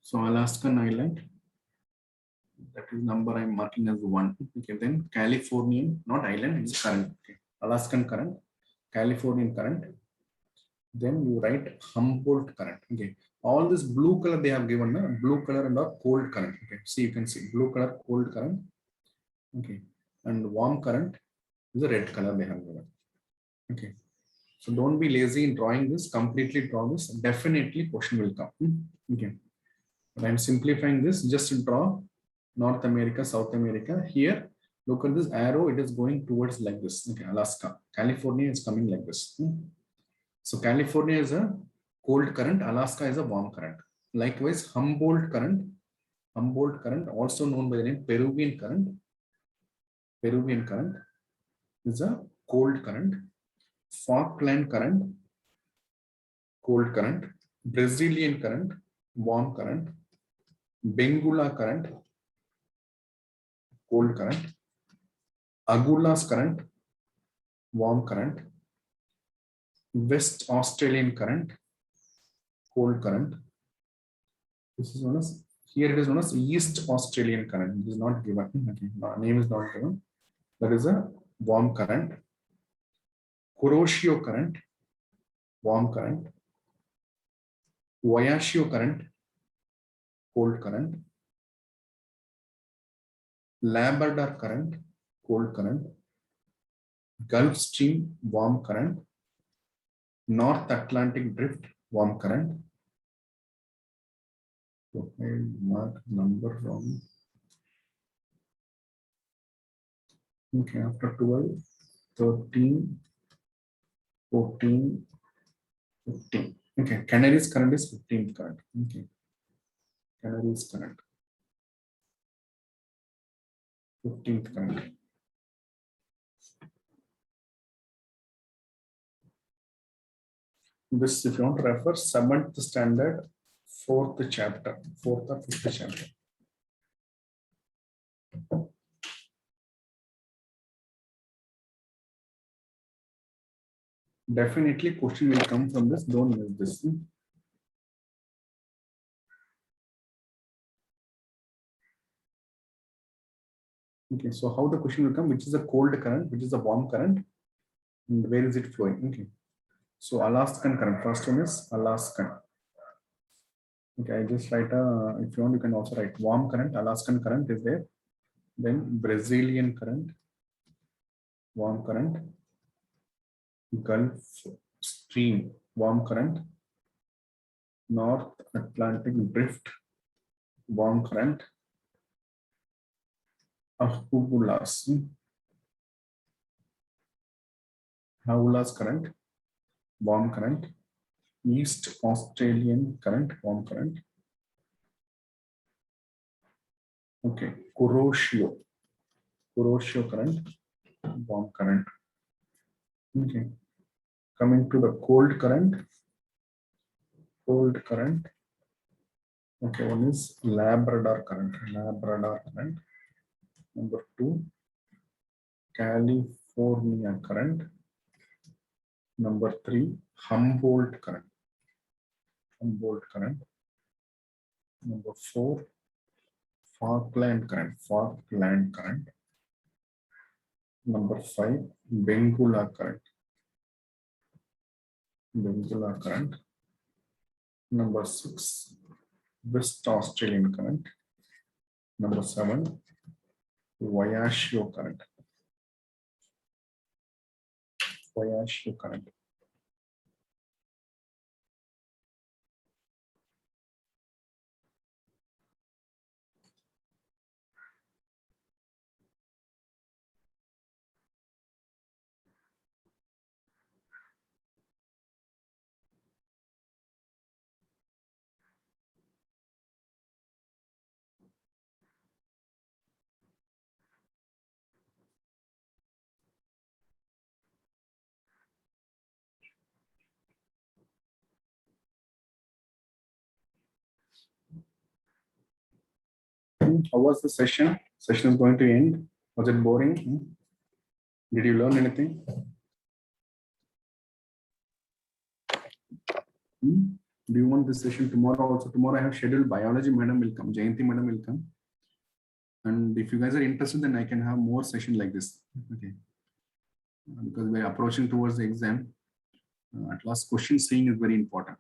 so Alaskan Island, that is number I'm marking as 1. Okay, then Californian, not island, it's current. Okay, Alaskan current, Californian current. Then you write Humboldt current. Okay, all this blue color they have given, blue color and a cold current. Okay, see, you can see blue color, cold current. Okay, and warm current is a red color they have given. Okay, so don't be lazy in drawing this. Completely draw this. Definitely question will come. Okay, but I'm simplifying this. Just to draw North America, South America. Here, look at this arrow. It is going towards like this. Okay, Alaska, California is coming like this. So California is a cold current. Alaska is a warm current. Likewise, Humboldt current, also known by the name Peruvian current. Peruvian current is a cold current. Falkland current, cold current. Brazilian current, warm current. Benguela current, cold current. Agulhas current, warm current. West Australian current, cold current. This is known as, here it is known as East Australian current. It is not given. Okay, name is not given. That is a warm current. Kuroshio current, warm current. Oyashio current, cold current. Labrador current, cold current. Gulf Stream, warm current. North Atlantic Drift, warm current. So I mark number wrong. Okay, after 12, 13, 14, 15. Okay, Canaries current is 15th current. Okay, Canaries current, 15th current. This, if you want to refer, 7th standard, 4th chapter, 4th or 5th chapter. Definitely question will come from this. Don't miss this. Okay, so how the question will come, which is the cold current, which is the warm current, and where is it flowing? Okay, so Alaskan current, first one is Alaskan. Okay, I just write if you want, you can also write warm current, Alaskan current is there. Then Brazilian current, warm current, Gulf Stream, warm current, North Atlantic drift, warm current, Ahubula's current, warm current, East Australian current, warm current. Okay, Kuroshio current, warm current. Okay, coming to the cold current. Okay, one is Labrador current. Number 2, California current. Number 3, Humboldt current. Number 4, Falkland current. Number 5, Benguela current. Number 6, West Australian current. Number 7, Vayashio current. How was the session? Session is going to end. Was it boring? Did you learn anything? Do you want this session tomorrow also? Tomorrow I have scheduled biology madam will come, Jayanti madam will come. And if you guys are interested, then I can have more session like this. Okay. Because we are approaching towards the exam. At last, question seeing is very important.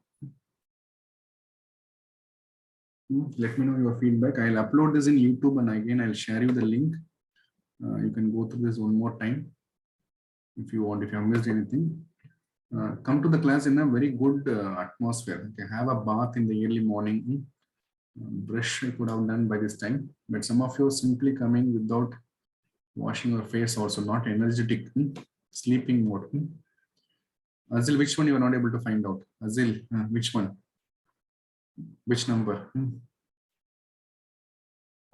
Let me know your feedback. I'll upload this in YouTube and again I'll share you the link. You can go through this one more time if you want, if you have missed anything. Come to the class in a very good atmosphere. Okay, have a bath in the early morning. Brush I could have done by this time, but some of you are simply coming without washing your face, also not energetic, sleeping mode. Azil, which one you are not able to find out? Azil, which one? Which number?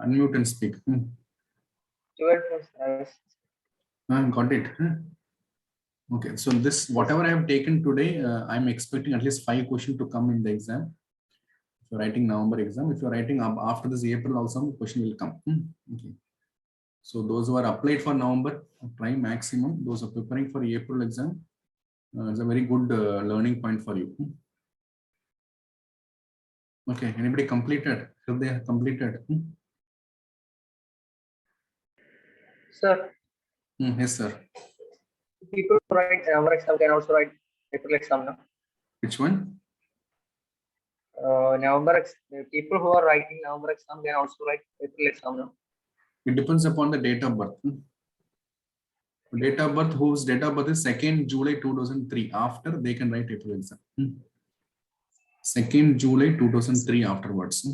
Unmute and speak. Got it. Okay, so this, whatever I have taken today, I'm expecting at least 5 questions to come in the exam. If you're writing November exam, if you're writing after this April also, question will come. Okay. So those who are applied for November, try maximum. Those who are preparing for April exam, it's a very good learning point for you. Okay, anybody completed? Have they completed? Sir. Yes, sir. People who write November exam can also write April exam now. Which one? People who are writing November exam can also write April exam now. It depends upon the date of birth. Date of birth, whose date of birth is 2nd July 2003. After, they can write April exam. 2nd July 2003 afterwards.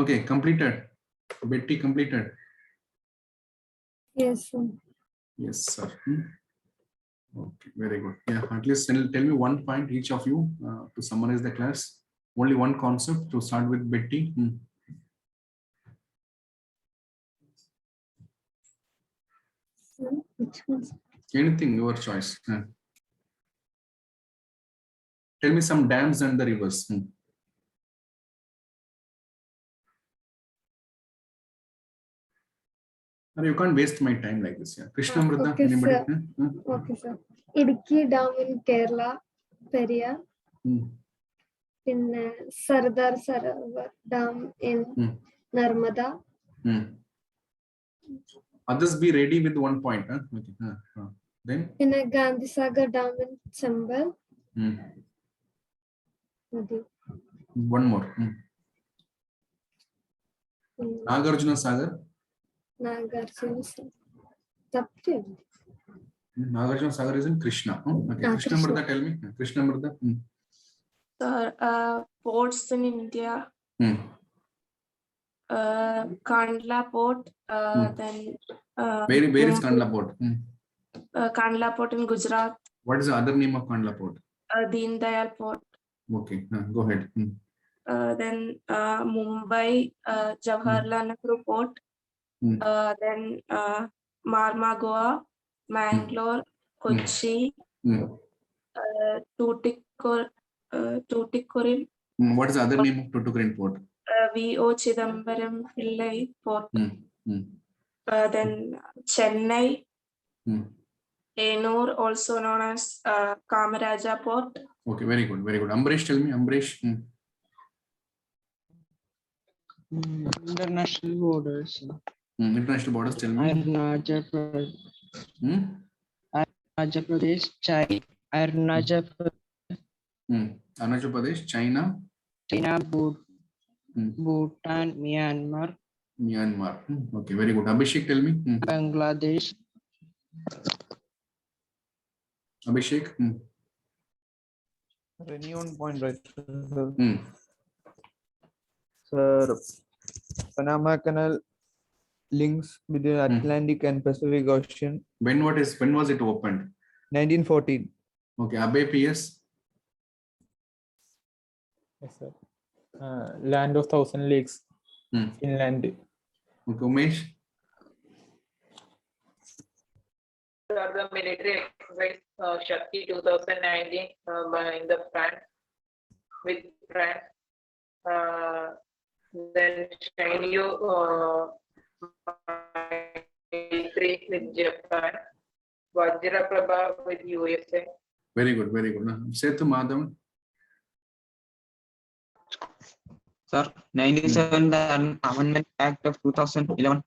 Okay, completed. Betty completed. Yes, sir. Yes, sir. Okay, very good. Yeah, at least tell me one point each of you to summarize the class. Only one concept to start with Betty. Which one? Anything, your choice. Tell me some dams and the rivers. You can't waste my time like this. Yeah. Krishnamrita, Okay, anybody? sir. Okay, sir. Idukki Dam in Kerala, Periyar. പിന്നെ Sardar Sarovar dam in Narmada. Others be ready with 1 point. Huh? Okay. Then പിന്നെ Gandhi Sagar dam in Chambal. മതി. one more. Nagarjuna Sagar. Nagarjuna തപ്പി. Nagarjuna Sagar is in Krishna. Okay. Krishna Mrda, tell me. Krishna Mrda. Sir, ports in India. Kandla Port. Then. Where is Kandla Port? Kandla Port in Gujarat. What is the other name of Kandla Port? Deen Dayal Port. Okay. Go ahead. Then Mumbai, Jawaharlal Nehru Port. Then Marmagua, Mangalore, Kochi, Tuticorin. What is the other name of Tuticorin Port? V.O. Chidambaram Pillai Port. Then Chennai, Ennore, also known as Kamaraja Port. Okay, very good, very good. Ambrish, tell me, Ambrish. International borders. International borders, tell me. Arunachal Pradesh, Arunachal Pradesh, China, Bhutan, Myanmar. Okay, very good. Abhishek, tell me. Bangladesh. Abhishek. Any 1 point, right? Sir, Panama Canal links between Atlantic and Pacific Ocean. When was it opened? 1914. Okay, Abe PS. Yes, sir. Land of Thousand Lakes, Finland. Okay, Umesh. The military exercise Shakti 2019 in the France with France. Then Shinyo 3 with Japan. Vajraprabha with USA. Very good, very good. Sethu Madhavan. Sir, 97, the Amendment Act of 2011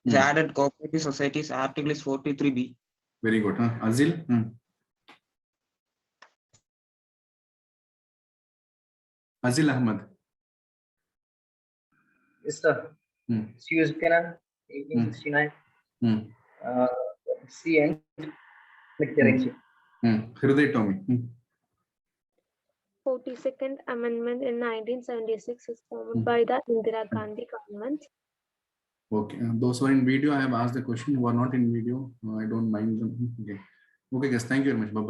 is added cooperative societies. Article is 43B. Very good. Azil. Azil Ahmad. Yes, sir. Suez Canal 1869. Sea and Mediterranean. Hriday Tommy. 42nd Amendment in 1976 is formed by the Indira Gandhi government. Okay, those who are in video, I have asked the question. Who are not in video, I don't mind them. Okay, guys, thank you very much. Bye bye.